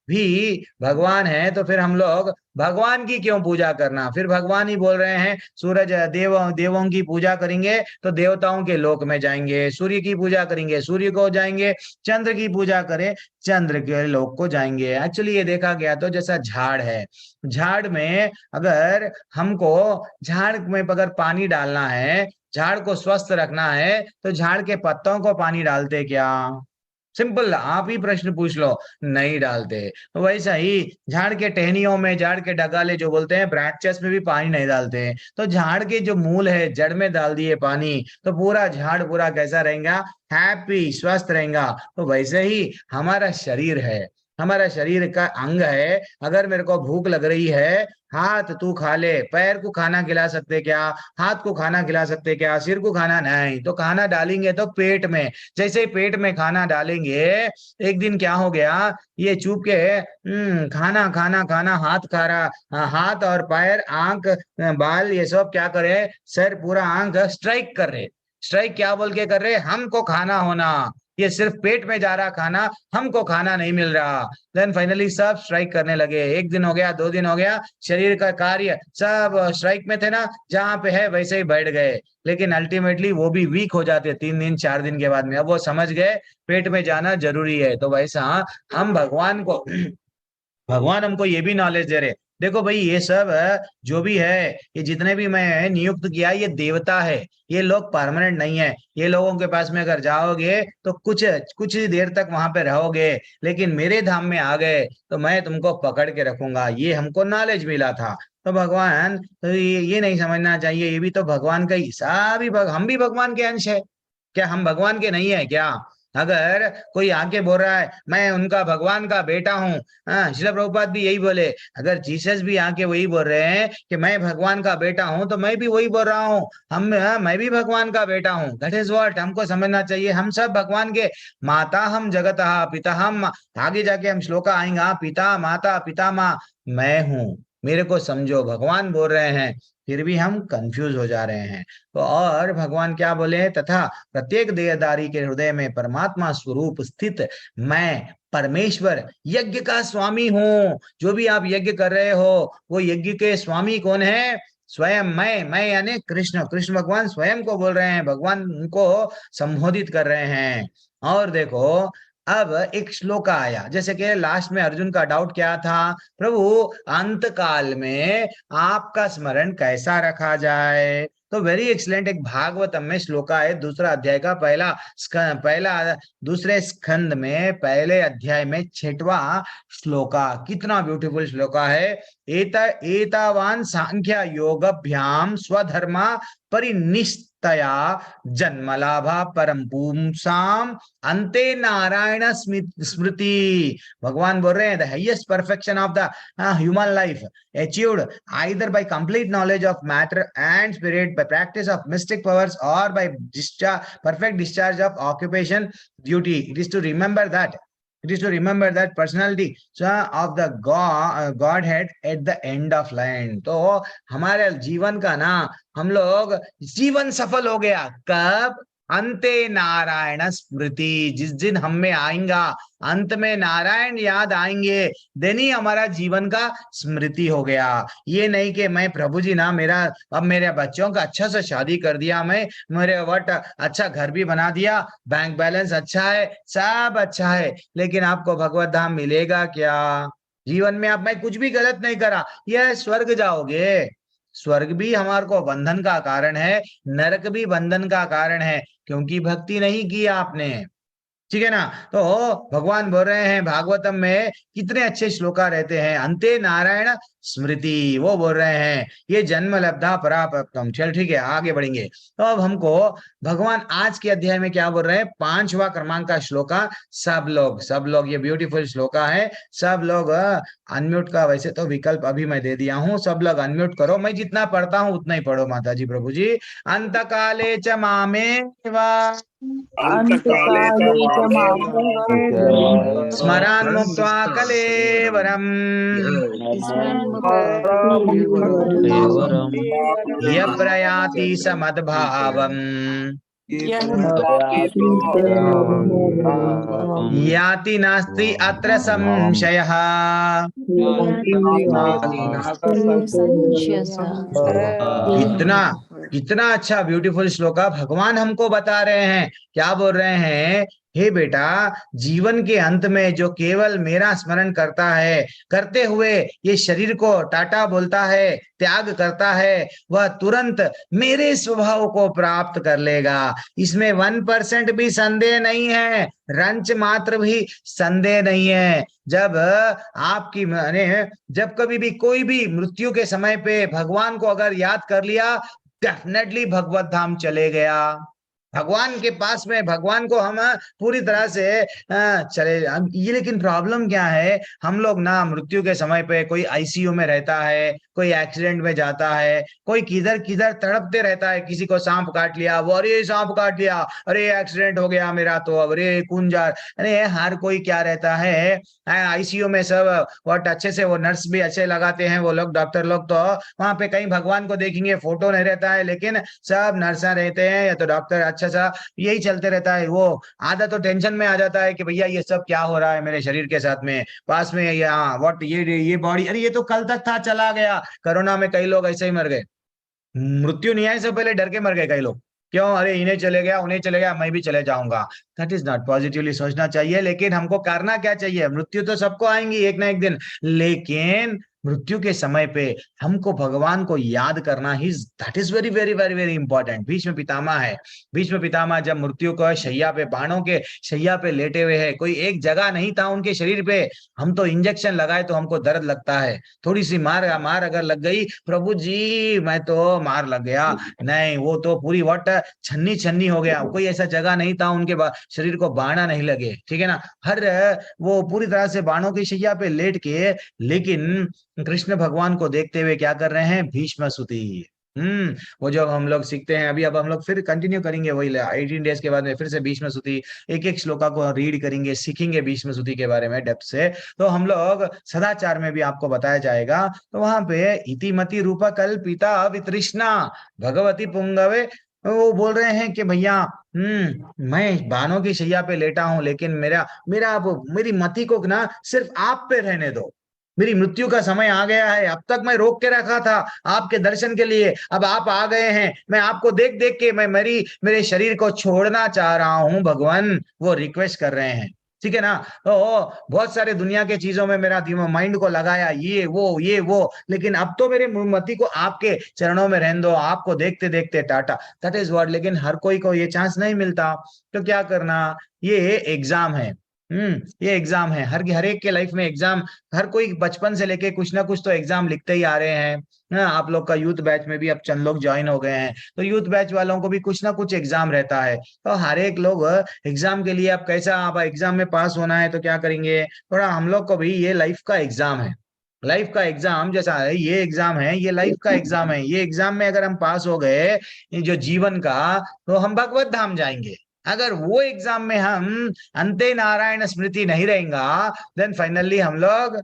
भी भगवान है, तो फिर हम लोग भगवान की क्यों पूजा करना। फिर भगवान ही बोल रहे हैं सूरज देवों की पूजा करेंगे तो देवताओं के लोक में जाएंगे, सूर्य की पूजा करेंगे सूर्य को जाएंगे, चंद्र की पूजा करें चंद्र के लोक को जाएंगे। एक्चुअली ये देखा गया तो जैसा झाड़ है, झाड़ में अगर हमको झाड़ में अगर पानी डालना है झाड़ को स्वस्थ रखना है तो झाड़ के पत्तों को पानी डालते क्या? सिंपल, आप ही प्रश्न पूछ लो, नहीं डालते। तो वैसा ही झाड़ के टहनियों में, झाड़ के डगाले जो बोलते हैं, ब्रांचेस में भी पानी नहीं डालते। तो झाड़ के जो मूल है, जड़ में डाल दिए पानी तो पूरा झाड़ पूरा कैसा रहेगा? हैप्पी, स्वस्थ रहेगा। तो वैसे ही हमारा शरीर है, हमारा शरीर का अंग है। अगर मेरे को भूख लग रही है, हाथ तू खा ले, पैर को खाना खिला सकते क्या? हाथ को खाना खिला सकते क्या? सिर को खाना नहीं। तो खाना डालेंगे तो पेट में, जैसे ही पेट में खाना डालेंगे, एक दिन क्या हो गया, ये चुप के खाना खाना खाना, हाथ खा रहा, हाथ और पैर, आंख, बाल, ये सब क्या करे, सर पूरा आंख स्ट्राइक कर रहे। स्ट्राइक क्या बोल के कर रहे? हमको खाना होना, ये सिर्फ पेट में जा रहा खाना, हमको खाना नहीं मिल रहा। देन फाइनली सब स्ट्राइक करने लगे। एक दिन हो गया, 2 दिन हो गया, शरीर का कार्य सब स्ट्राइक में थे ना, जहां पे है वैसे ही बैठ गए। लेकिन अल्टीमेटली वो भी वीक हो जाते 3 दिन 4 दिन के बाद में। अब वो समझ गए पेट में जाना जरूरी है। तो वैसा हम भगवान को भगवान हमको ये भी नॉलेज दे रहे, देखो भाई ये सब जो भी है, ये जितने भी मैं नियुक्त किया, ये देवता है, ये लोग परमानेंट नहीं है। ये लोगों के पास में अगर जाओगे तो कुछ कुछ ही देर तक वहां पे रहोगे, लेकिन मेरे धाम में आ गए तो मैं तुमको पकड़ के रखूंगा। ये हमको नॉलेज मिला था। तो भगवान, तो ये नहीं समझना चाहिए, ये भी तो भगवान का हिस्सा भी, हम भी भगवान के अंश है क्या? हम भगवान के नहीं है क्या? अगर कोई आके बोल रहा है मैं उनका भगवान का बेटा हूँ, हाँ, श्रील प्रभुपाद भी यही बोले। अगर जीसस भी आके वही बोल रहे हैं कि मैं भगवान का बेटा हूँ, तो मैं भी वही बोल रहा हूँ, मैं भी भगवान का बेटा हूँ। दैट इज व्हाट हमको समझना चाहिए। हम सब भगवान के माता हम जगत पिता हम, आगे जाके हम श्लोका आएंगे, पिता माता पिता माँ मैं हूँ। मेरे को समझो, भगवान बोल रहे हैं, फिर भी हम कंफ्यूज हो जा रहे हैं। तो और भगवान क्या बोले? तथा प्रत्येक देहधारी के हृदय में परमात्मा स्वरूप स्थित मैं परमेश्वर यज्ञ का स्वामी हूँ। जो भी आप यज्ञ कर रहे हो, वो यज्ञ के स्वामी कौन है? स्वयं मैं यानी कृष्ण। कृष्ण भगवान स्वयं को बोल रहे हैं, भगवान उनको संबोधित कर रहे हैं। और देखो, अब एक श्लोक आया, जैसे कि लास्ट में अर्जुन का डाउट क्या था? प्रभु, अंत काल में आपका स्मरण कैसा रखा जाए? तो वेरी एक्सलेंट, एक भागवतम में श्लोका है, दूसरा अध्याय का पहला दूसरे स्कंद में पहले अध्याय में 6वां श्लोका। कितना ब्यूटीफुल श्लोका है। एतावान सांख्य योगभ्याम स्वधर्मा परिनिष्ठया जन्मलाभा परम पुंसाम अंते नारायण स्मृति। भगवान बोल रहे हैं the highest perfection of the human life achieved either by complete knowledge of matter and spirit, by practice of mystic powers, or by perfect discharge of occupation duty. It is to remember that personality of the Godhead at the end of line. तो हमारे जीवन का ना, हम लोग जीवन सफल हो गया कब? अंते नारायण स्मृति। जिस दिन हम में आएगा, अंत में नारायण याद आएंगे, देन ही हमारा जीवन का स्मृति हो गया। ये नहीं कि मैं प्रभु जी ना, मेरा अब मेरे बच्चों का अच्छा से शादी कर दिया, मैं मेरे वट अच्छा घर भी बना दिया, बैंक बैलेंस अच्छा है, सब अच्छा है, लेकिन आपको भगवत धाम मिलेगा क्या? जीवन में आप, मैं कुछ भी गलत नहीं करा, यह स्वर्ग जाओगे। स्वर्ग भी हमारे को बंधन का कारण है, नरक भी बंधन का कारण है, क्योंकि भक्ति नहीं की आपने। ठीक है ना? तो भगवान बोल रहे हैं भागवतम में, कितने अच्छे श्लोका रहते हैं, अंते नारायण स्मृति, वो बोल रहे हैं ये जन्म लब्धा पराप्तम। चल ठीक है, आगे बढ़ेंगे। तो अब हमको भगवान आज के अध्याय में क्या बोल रहे हैं? 5वां क्रमांक का श्लोका। सब लोग ये ब्यूटीफुल श्लोका है, सब लोग अनम्यूट का वैसे तो विकल्प अभी मैं दे दिया हूं, सब लोग अनम्यूट करो। मैं जितना पढ़ता हूं उतना ही पढ़ो माता जी, प्रभु जी। अंत काले च मामेवा स्मरान मुक्त्वा कलेवरम यः प्रयाति समद्भावम् याति नास्ति अत्र संशयः। कितना अच्छा ब्यूटीफुल श्लोका भगवान हमको बता रहे हैं। क्या बोल रहे हैं? हे बेटा, जीवन के अंत में जो केवल मेरा स्मरण करता है, करते हुए ये शरीर को टाटा बोलता है, त्याग करता है, वह तुरंत मेरे स्वभाव को प्राप्त कर लेगा। इसमें 1% भी संदेह नहीं है, रंच मात्र भी संदेह नहीं है। जब आपकी माने जब कभी भी कोई भी मृत्यु के समय पे भगवान को अगर याद कर लिया, डेफिनेटली भगवत धाम चले गया। भगवान के पास में भगवान को हम पूरी तरह से चले ये। लेकिन प्रॉब्लम क्या है, हम लोग ना मृत्यु के समय पे कोई आईसीयू में रहता है, कोई एक्सीडेंट में जाता है, कोई किधर किधर तड़पते रहता है। किसी को सांप काट लिया, वो अरे सांप काट लिया, अरे एक्सीडेंट हो गया मेरा तो, अरे कुंजार। अरे हर कोई क्या रहता है आईसीयू में, सब बहुत अच्छे से वो नर्स भी अच्छे लगाते हैं वो लोग, डॉक्टर लोग, तो वहां पे कहीं भगवान को देखेंगे फोटो नहीं रहता है, लेकिन सब नर्सा रहते हैं या तो डॉक्टर, अच्छा सा यही चलते रहता है। वो आधा तो टेंशन में आ जाता है कि भैया ये सब क्या हो रहा है मेरे शरीर के साथ में, पास में व्हाट ये बॉडी, अरे ये तो कल तक था चला गया। कोरोना में कई लोग ऐसे ही मर गए, मृत्यु नहीं आने से पहले डर के मर गए कई लोग। क्यों? अरे इन्हें चले गया, उन्हें चले गया, मैं भी चले जाऊंगा। दैट इज नॉट पॉजिटिवली सोचना चाहिए। लेकिन हमको करना क्या चाहिए? मृत्यु तो सबको आएंगी एक ना एक दिन, लेकिन मृत्यु के समय पे हमको भगवान को याद करना ही, that is very very very very important. Bhishma Pitamah है, भीष्म पितामह जब मृत्यु को शैया पे, बाणों के शैया पे लेटे हुए है, कोई एक जगह नहीं था उनके शरीर पे। हम तो इंजेक्शन लगाए तो हमको दर्द लगता है, थोड़ी सी मार अगर लग गई, प्रभु जी मैं तो मार लग गया, नहीं वो तो पूरी वट छन्नी छन्नी हो गया। कोई ऐसा जगह नहीं था उनके शरीर को बाणा नहीं लगे, ठीक है ना, हर वो पूरी तरह से बाणों की शैया पे लेट के। लेकिन कृष्ण भगवान को देखते हुए क्या कर रहे हैं? भीष्म स्तुति। वो जो हम लोग सीखते हैं अभी, अब हम लोग फिर कंटिन्यू करेंगे वही 18 डेज के बाद में फिर से भीष्म स्तुति, एक एक श्लोका को रीड करेंगे, सीखेंगे भीष्म स्तुति के बारे में डेप्थ से। तो हम लोग सदाचार में भी आपको बताया जाएगा, तो वहां पे इतिमति रूप कल्पिता वितृष्णा भगवती पुंगवे, वो बोल रहे हैं कि भैया मैं बाणों की शैया पे लेटा हूं, लेकिन मेरी मति को ना सिर्फ आप पे रहने दो। मेरी मृत्यु का समय आ गया है, अब तक मैं रोक के रखा था आपके दर्शन के लिए, अब आप आ गए हैं, मैं आपको देख देख के मैं मेरे शरीर को छोड़ना चाह रहा हूं भगवान, वो रिक्वेस्ट कर रहे हैं, ठीक है ना। तो बहुत सारे दुनिया के चीजों में मेरा माइंड को लगाया, ये वो, लेकिन अब तो मेरे मति को आपके चरणों में रहने दो, आपको देखते देखते टाटा, दैट इज व्हाट। लेकिन हर कोई को ये चांस नहीं मिलता, तो क्या करना, ये एग्जाम है। ये एग्जाम है, हर एक के लाइफ में एग्जाम, हर कोई बचपन से लेके कुछ ना कुछ तो एग्जाम लिखते ही आ रहे हैं। आप लोग का यूथ बैच में भी अब चंद लोग ज्वाइन हो गए हैं, तो यूथ बैच वालों को भी कुछ ना कुछ एग्जाम रहता है। तो हर एक लोग एग्जाम के लिए, अब कैसा, आप एग्जाम में पास होना है तो क्या करेंगे, थोड़ा हम लोग को भी ये लाइफ का एग्जाम है, लाइफ का एग्जाम जैसा है, ये एग्जाम है, ये लाइफ का एग्जाम है। ये एग्जाम में अगर हम पास हो गए जो जीवन का, तो हम भगवत धाम जाएंगे। अगर वो एग्जाम में हम अंते नारायण स्मृति नहीं रहेगा, देन फाइनली हम लोग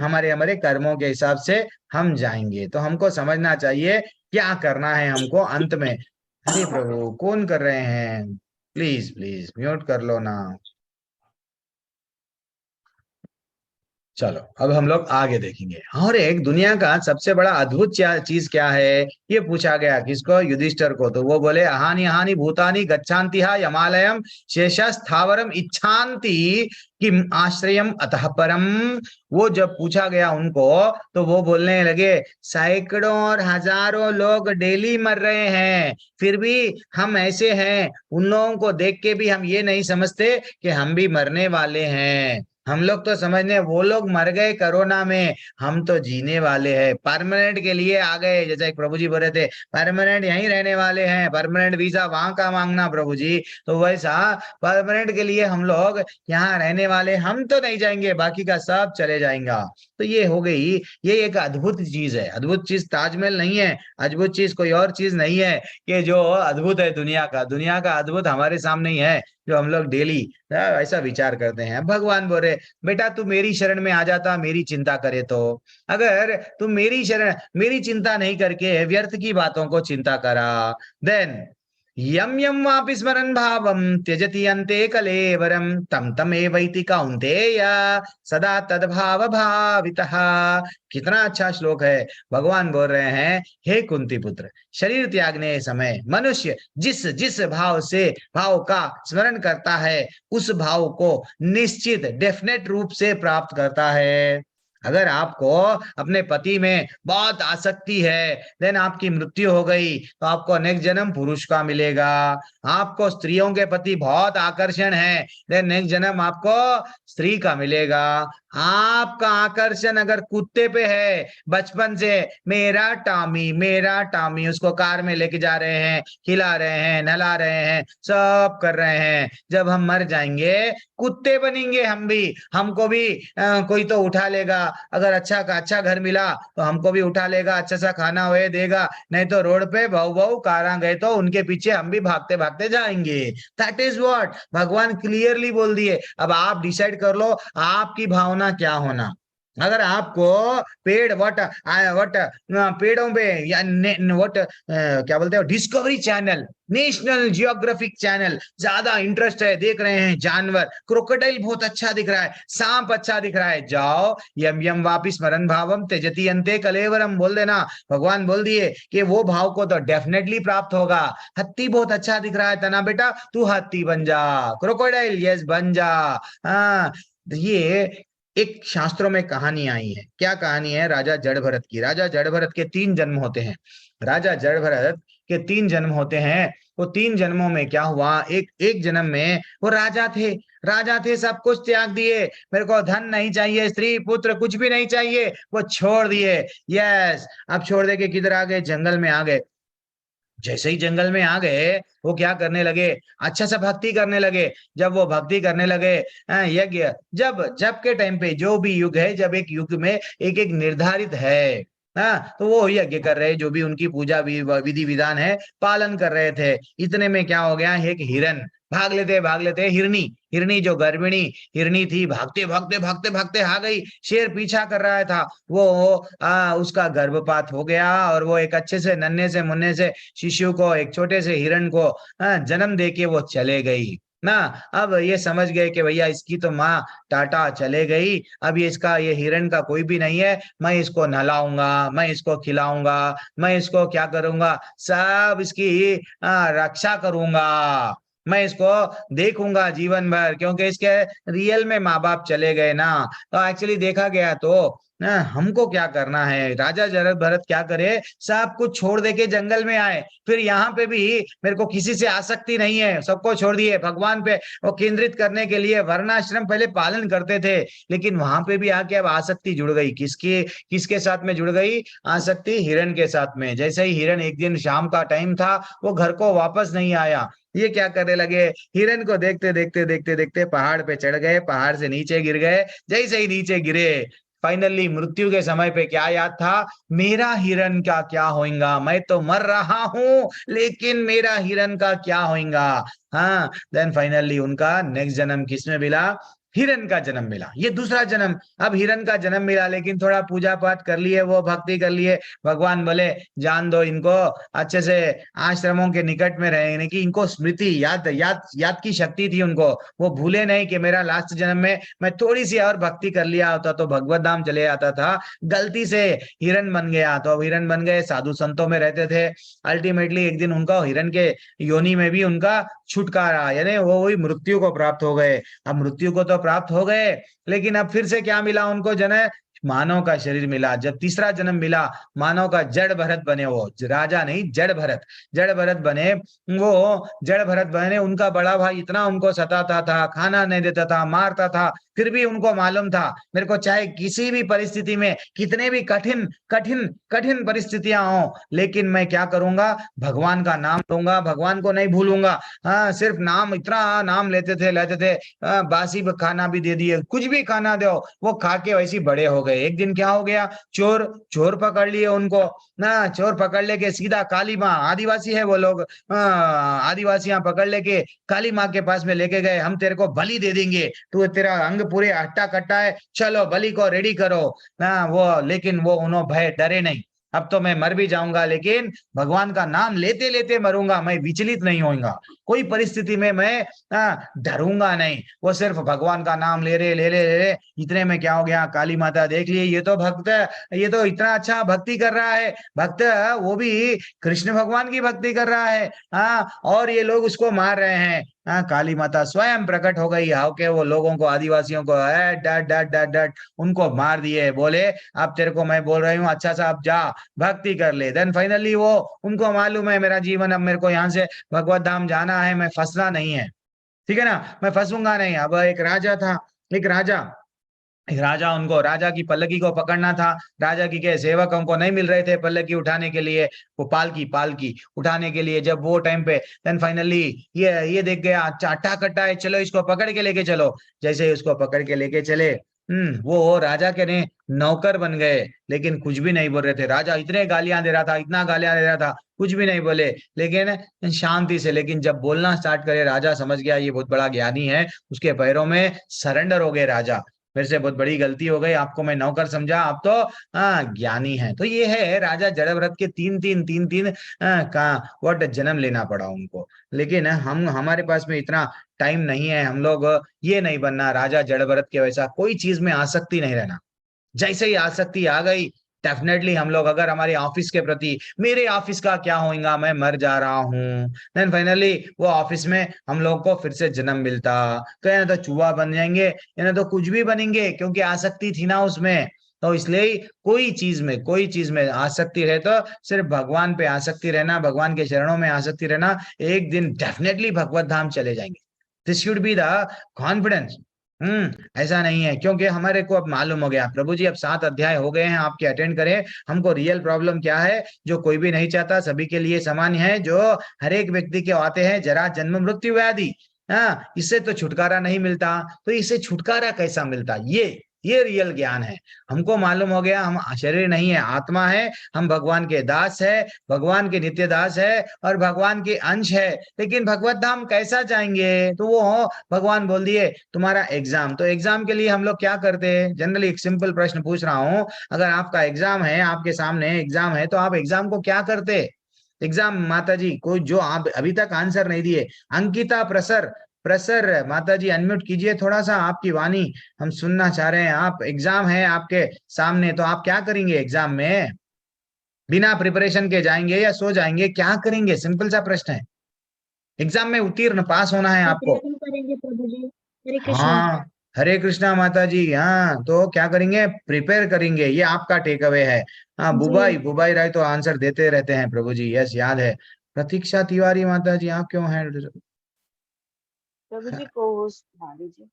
हमारे हमारे कर्मों के हिसाब से हम जाएंगे। तो हमको समझना चाहिए क्या करना है हमको अंत में। अरे प्रभु कौन कर रहे हैं, प्लीज प्लीज म्यूट कर लो ना। चलो अब हम लोग आगे देखेंगे। और एक दुनिया का सबसे बड़ा अद्भुत चीज क्या है, ये पूछा गया किसको, युधिष्ठिर को। तो वो बोले अहानि हानि भूतानि गच्छन्ति यमालयम शेषस्थावरम इच्छान्ति किम आश्रयम अतः परम। वो जब पूछा गया उनको, तो वो बोलने लगे सैकड़ों और हजारों लोग डेली मर रहे हैं, फिर भी हम ऐसे हैं, उन लोगों को देख के भी हम ये नहीं समझते कि हम भी मरने वाले हैं। हम लोग तो समझने, वो लोग मर गए कोरोना में, हम तो जीने वाले हैं, परमानेंट के लिए आ गए। जैसे एक प्रभु जी बोल रहे थे परमानेंट यहीं रहने वाले हैं, परमानेंट वीजा वहां का मांगना प्रभु जी, तो वैसा परमानेंट के लिए हम लोग यहाँ रहने वाले, हम तो नहीं जाएंगे, बाकी का सब चले जाएंगा। तो ये हो गई, ये एक अद्भुत चीज है। अद्भुत चीज ताजमहल नहीं है, अद्भुत चीज कोई और चीज नहीं है, कि जो अद्भुत है दुनिया का अद्भुत हमारे सामने ही है, जो हम लोग डेली ऐसा विचार करते हैं। भगवान बोले बेटा तू मेरी शरण में आ जाता, मेरी चिंता करे तो। अगर तू मेरी चिंता नहीं करके व्यर्थ की बातों को चिंता करा, देन यम यम वापि स्मरन् भावम त्यजति अन्ते कलेवरम तम तमेवैति कौन्तेय सदा तद्भाव भावितः। कितना अच्छा श्लोक है। भगवान बोल रहे हैं, हे कुंती पुत्र, शरीर त्यागने समय मनुष्य जिस जिस भाव का स्मरण करता है, उस भाव को निश्चित डेफिनेट रूप से प्राप्त करता है। अगर आपको अपने पति में बहुत आसक्ति है, देन आपकी मृत्यु हो गई तो आपको नेक्स्ट जन्म पुरुष का मिलेगा। आपको स्त्रियों के प्रति बहुत आकर्षण है, देन नेक्स्ट जन्म आपको स्त्री का मिलेगा। आपका आकर्षण अगर कुत्ते पे है, बचपन से मेरा टामी, उसको कार में लेके जा रहे हैं, खिला रहे हैं, नहला रहे हैं, सब कर रहे हैं। जब हम मर जाएंगे कुत्ते बनेंगे हम भी, हमको भी कोई तो उठा लेगा। अगर अच्छा का अच्छा घर मिला तो हमको भी उठा लेगा, अच्छा सा खाना हुए देगा, नहीं तो रोड पे बहु बहु कारा गए तो उनके पीछे हम भी भागते भागते जाएंगे। दैट इज व्हाट भगवान क्लियरली बोल दिए। अब आप डिसाइड कर लो आपकी भावना क्या होना। अगर आपको पेड़ वट पेड़ों पे या वट क्या बोलते हो, discovery channel, national geographic channel ज्यादा इंटरेस्ट है, देख रहे हैं जानवर, क्रोकोडाइल बहुत अच्छा दिख रहा है, सांप अच्छा दिख रहा है, जाओ यम यम वापि स्मरन् भावम त्यजति अन्ते कलेवरम बोल देना। भगवान बोल दिए कि वो भाव को तो डेफिनेटली प्राप्त होगा। हत्ती बहुत अच्छा दिख रहा है, तना बेटा तू हत्ती बन जा, क्रोकोडाइल यस बन जा। हाँ, ये एक शास्त्रों में कहानी आई है। क्या कहानी है? राजा जड़ भरत की। राजा जड़ भरत के 3 जन्म होते हैं। राजा जड़ भरत के 3 जन्म होते हैं। वो 3 जन्मों में क्या हुआ, एक जन्म में वो राजा थे, सब कुछ त्याग दिए, मेरे को धन नहीं चाहिए, स्त्री पुत्र कुछ भी नहीं चाहिए, वो छोड़ दिए। यस, अब छोड़ दे के किधर आ गए? जंगल में आ गए। जैसे ही जंगल में आ गए वो क्या करने लगे? अच्छा सा भक्ति करने लगे। जब वो भक्ति करने लगे, यज्ञ जब के टाइम पे जो भी युग है, जब एक युग में एक एक निर्धारित है, हाँ, तो वो यज्ञ कर रहे, जो भी उनकी पूजा विधि विधान है पालन कर रहे थे। इतने में क्या हो गया, एक हिरन भाग लेते हिरनी जो गर्भिणी हिरनी थी, भागते भागते भागते भागते आ गई। शेर पीछा कर रहा था, वो उसका गर्भपात हो गया और वो एक अच्छे से नन्हे से मुन्ने से शिशु को, एक छोटे से हिरण को जन्म दे के वो चले गई ना। अब ये समझ गए कि भैया इसकी तो माँ टाटा चले गई, अब ये हिरण का कोई भी नहीं है, मैं इसको नहलाऊंगा, मैं इसको खिलाऊंगा, मैं इसको क्या करूंगा, सब इसकी रक्षा करूंगा, मैं इसको देखूंगा जीवन भर, क्योंकि इसके रियल में माँ बाप चले गए ना। तो एक्चुअली देखा गया तो हमको क्या करना है, राजा जरद भरत क्या करे, सब कुछ छोड़ दे के जंगल में आए। फिर यहाँ पे भी मेरे को किसी से आसक्ति नहीं है, सबको छोड़ दिए, भगवान पे वो केंद्रित करने के लिए वर्णाश्रम पहले पालन करते थे, लेकिन वहां पे भी आके अब आसक्ति जुड़ गई। किसके साथ में जुड़ गई आसक्ति? हिरण के साथ में। जैसे ही हिरण, एक दिन शाम का टाइम था, वो घर को वापस नहीं आया, ये क्या करने लगे, हिरण को देखते देखते देखते देखते पहाड़ पे चढ़ गए, पहाड़ से नीचे गिर गए। जैसे ही नीचे गिरे, फाइनली मृत्यु के समय पे क्या याद था, मेरा हिरण का क्या होगा, मैं तो मर रहा हूं लेकिन मेरा हिरण का क्या होगा। हाँ, देन फाइनली उनका नेक्स्ट जन्म किसमें मिला? हिरण का जन्म मिला। ये दूसरा जन्म। अब हिरण का जन्म मिला, लेकिन थोड़ा पूजा पाठ कर लिए, वो भक्ति कर लिए। भगवान बोले जान दो इनको, अच्छे से आश्रमों के निकट में रहने की इनको स्मृति याद की शक्ति थी उनको। वो भूले नहीं कि मेरा लास्ट जन्म में मैं थोड़ी सी और भक्ति कर लिया होता तो भगवत धाम चले आता था। गलती से हिरण बन गया, तो हिरण बन गए, साधु संतों में रहते थे। अल्टीमेटली एक दिन उनका हिरण के योनि में भी उनका छुटकारा, यानी वो वही मृत्यु को प्राप्त हो गए। अब मृत्यु को तो प्राप्त हो गए, लेकिन अब फिर से क्या मिला उनको? जन मानव का शरीर मिला। जब तीसरा जन्म मिला, मानव का जड़ भरत बने, वो राजा नहीं जड़ भरत बने। वो जड़ भरत बने, उनका बड़ा भाई इतना उनको सताता था, खाना नहीं देता था, मारता था, फिर भी उनको मालूम था मेरे को चाहे किसी भी परिस्थिति में, कितने भी कठिन कठिन कठिन परिस्थितियां हो, लेकिन मैं क्या करूंगा, भगवान का नाम लूंगा, भगवान को नहीं भूलूंगा। हाँ, सिर्फ नाम, इतना नाम लेते थे। बासी खाना भी दे दिए, कुछ भी खाना दो, वो खा के वैसे बड़े हो गए। एक दिन क्या हो गया, चोर पकड़ लिए उनको ना। चोर पकड़ लेके सीधा काली माँ, आदिवासी है वो लोग, आदिवासियां पकड़ लेके काली माँ के पास में लेके गए। हम तेरे को बलि दे देंगे, तू तेरा अंग पूरे हट्टा कट्टा है, चलो बलि को रेडी करो ना। वो लेकिन वो उन्होंने भय डरे नहीं। अब तो मैं मर भी जाऊंगा लेकिन भगवान का नाम लेते लेते मरूंगा, मैं विचलित नहीं होऊंगा, कोई परिस्थिति में मैं डरूंगा नहीं। वो सिर्फ भगवान का नाम ले ले। इतने में क्या हो गया, काली माता देख ली ये तो भक्त, ये तो इतना अच्छा भक्ति कर रहा है, भक्त वो भी कृष्ण भगवान की भक्ति कर रहा है, और ये लोग उसको मार रहे हैं। काली माता स्वयं प्रकट हो गई, हाउ के वो लोगों को, आदिवासियों को डट डट डट डट उनको मार दिए। बोले अब तेरे को मैं बोल रही हूँ अच्छा सा अब जा भक्ति कर ले। देन फाइनली वो, उनको मालूम है मेरा जीवन, अब मेरे को यहाँ से भगवत धाम जाना है, मैं फंसना नहीं है, ठीक है ना, मैं फंसूंगा नहीं। अब एक राजा था, एक राजा उनको, राजा की पल्लकी को पकड़ना था, राजा की के सेवक उनको नहीं मिल रहे थे पल्लकी उठाने के लिए, वो पालकी उठाने के लिए, जब वो टाइम पे देन फाइनली ये देख गया चाटा कट्टा है, चलो इसको पकड़ के लेके चलो। जैसे ही उसको पकड़ के लेके चले, वो राजा के ने नौकर बन गए, लेकिन कुछ भी नहीं बोल रहे थे। राजा इतने गालियां दे रहा था, इतना गालियां दे रहा था, कुछ भी नहीं बोले, लेकिन शांति से। लेकिन जब बोलना स्टार्ट करे, राजा समझ गया ये बहुत बड़ा ज्ञानी है, उसके पैरों में सरेंडर हो गए राजा, मेरे से बहुत बड़ी गलती हो गई, आपको मैं नौकर समझा, आप तो ज्ञानी हैं। तो ये है राजा जड़भरत के तीन का व्हाट जन्म लेना पड़ा उनको। लेकिन हम, हमारे पास में इतना टाइम नहीं है, हम लोग ये नहीं बनना राजा जड़भरत के वैसा, कोई चीज में आसक्ति नहीं रहना। जैसे ही आसक्ति आ गई, डेफिनेटली हम लोग, अगर हमारे ऑफिस के प्रति, मेरे ऑफिस का क्या होगा, मैं मर जा रहा हूँ, देन फाइनली वो ऑफिस में हम लोग को फिर से जन्म मिलता, तो या तो चूहा बन जाएंगे या तो कुछ भी बनेंगे, क्योंकि आसक्ति थी ना उसमें। तो इसलिए कोई चीज में आसक्ति रहे तो सिर्फ भगवान पे आसक्ति रहना, भगवान के चरणों में आसक्ति रहना, एक दिन डेफिनेटली भगवत धाम चले जाएंगे। This should be the confidence. ऐसा नहीं है, क्योंकि हमारे को अब मालूम हो गया, प्रभु जी अब 7 अध्याय हो गए हैं आपके, अटेंड करें। हमको रियल प्रॉब्लम क्या है, जो कोई भी नहीं चाहता, सभी के लिए समान है, जो हर एक व्यक्ति के आते हैं, जरा जन्म मृत्यु व्याधि, इससे तो छुटकारा नहीं मिलता। तो इससे छुटकारा कैसा मिलता, ये रियल ज्ञान है। हमको मालूम हो गया हम शरीर नहीं है, आत्मा है, हम भगवान के दास है, भगवान के नित्य दास है और भगवान के अंश है। लेकिन भगवत धाम कैसा जाएंगे, तो वो भगवान बोल दिए तुम्हारा एग्जाम। तो एग्जाम के लिए हम लोग क्या करते हैं, जनरली एक सिंपल प्रश्न पूछ रहा हूं, अगर आपका एग्जाम है, आपके सामने एग्जाम है, तो आप एग्जाम को क्या करते? एग्जाम माता जी को जो आप अभी तक आंसर नहीं दिए, अंकिता प्रसर माता जी अनम्यूट कीजिए थोड़ा सा, आपकी वाणी हम सुनना चाह रहे हैं। आप, एग्जाम है आपके सामने, तो आप क्या करेंगे एग्जाम में? बिना प्रिपरेशन के जाएंगे या सो जाएंगे, क्या करेंगे? सिंपल सा प्रश्न है। एग्जाम में उत्तीर्ण पास होना है आपको। करेंगे प्रभु जी। हरे कृष्णा। हाँ, हरे कृष्णा माता जी। हाँ, तो क्या करेंगे? प्रिपेयर करेंगे, ये आपका टेक अवे है। हाँ, बुबाई राय तो आंसर देते रहते हैं प्रभु जी, यस याद है। प्रतीक्षा तिवारी माता जी आप क्यों हैं? प्रभु जी को सुना दीजिए।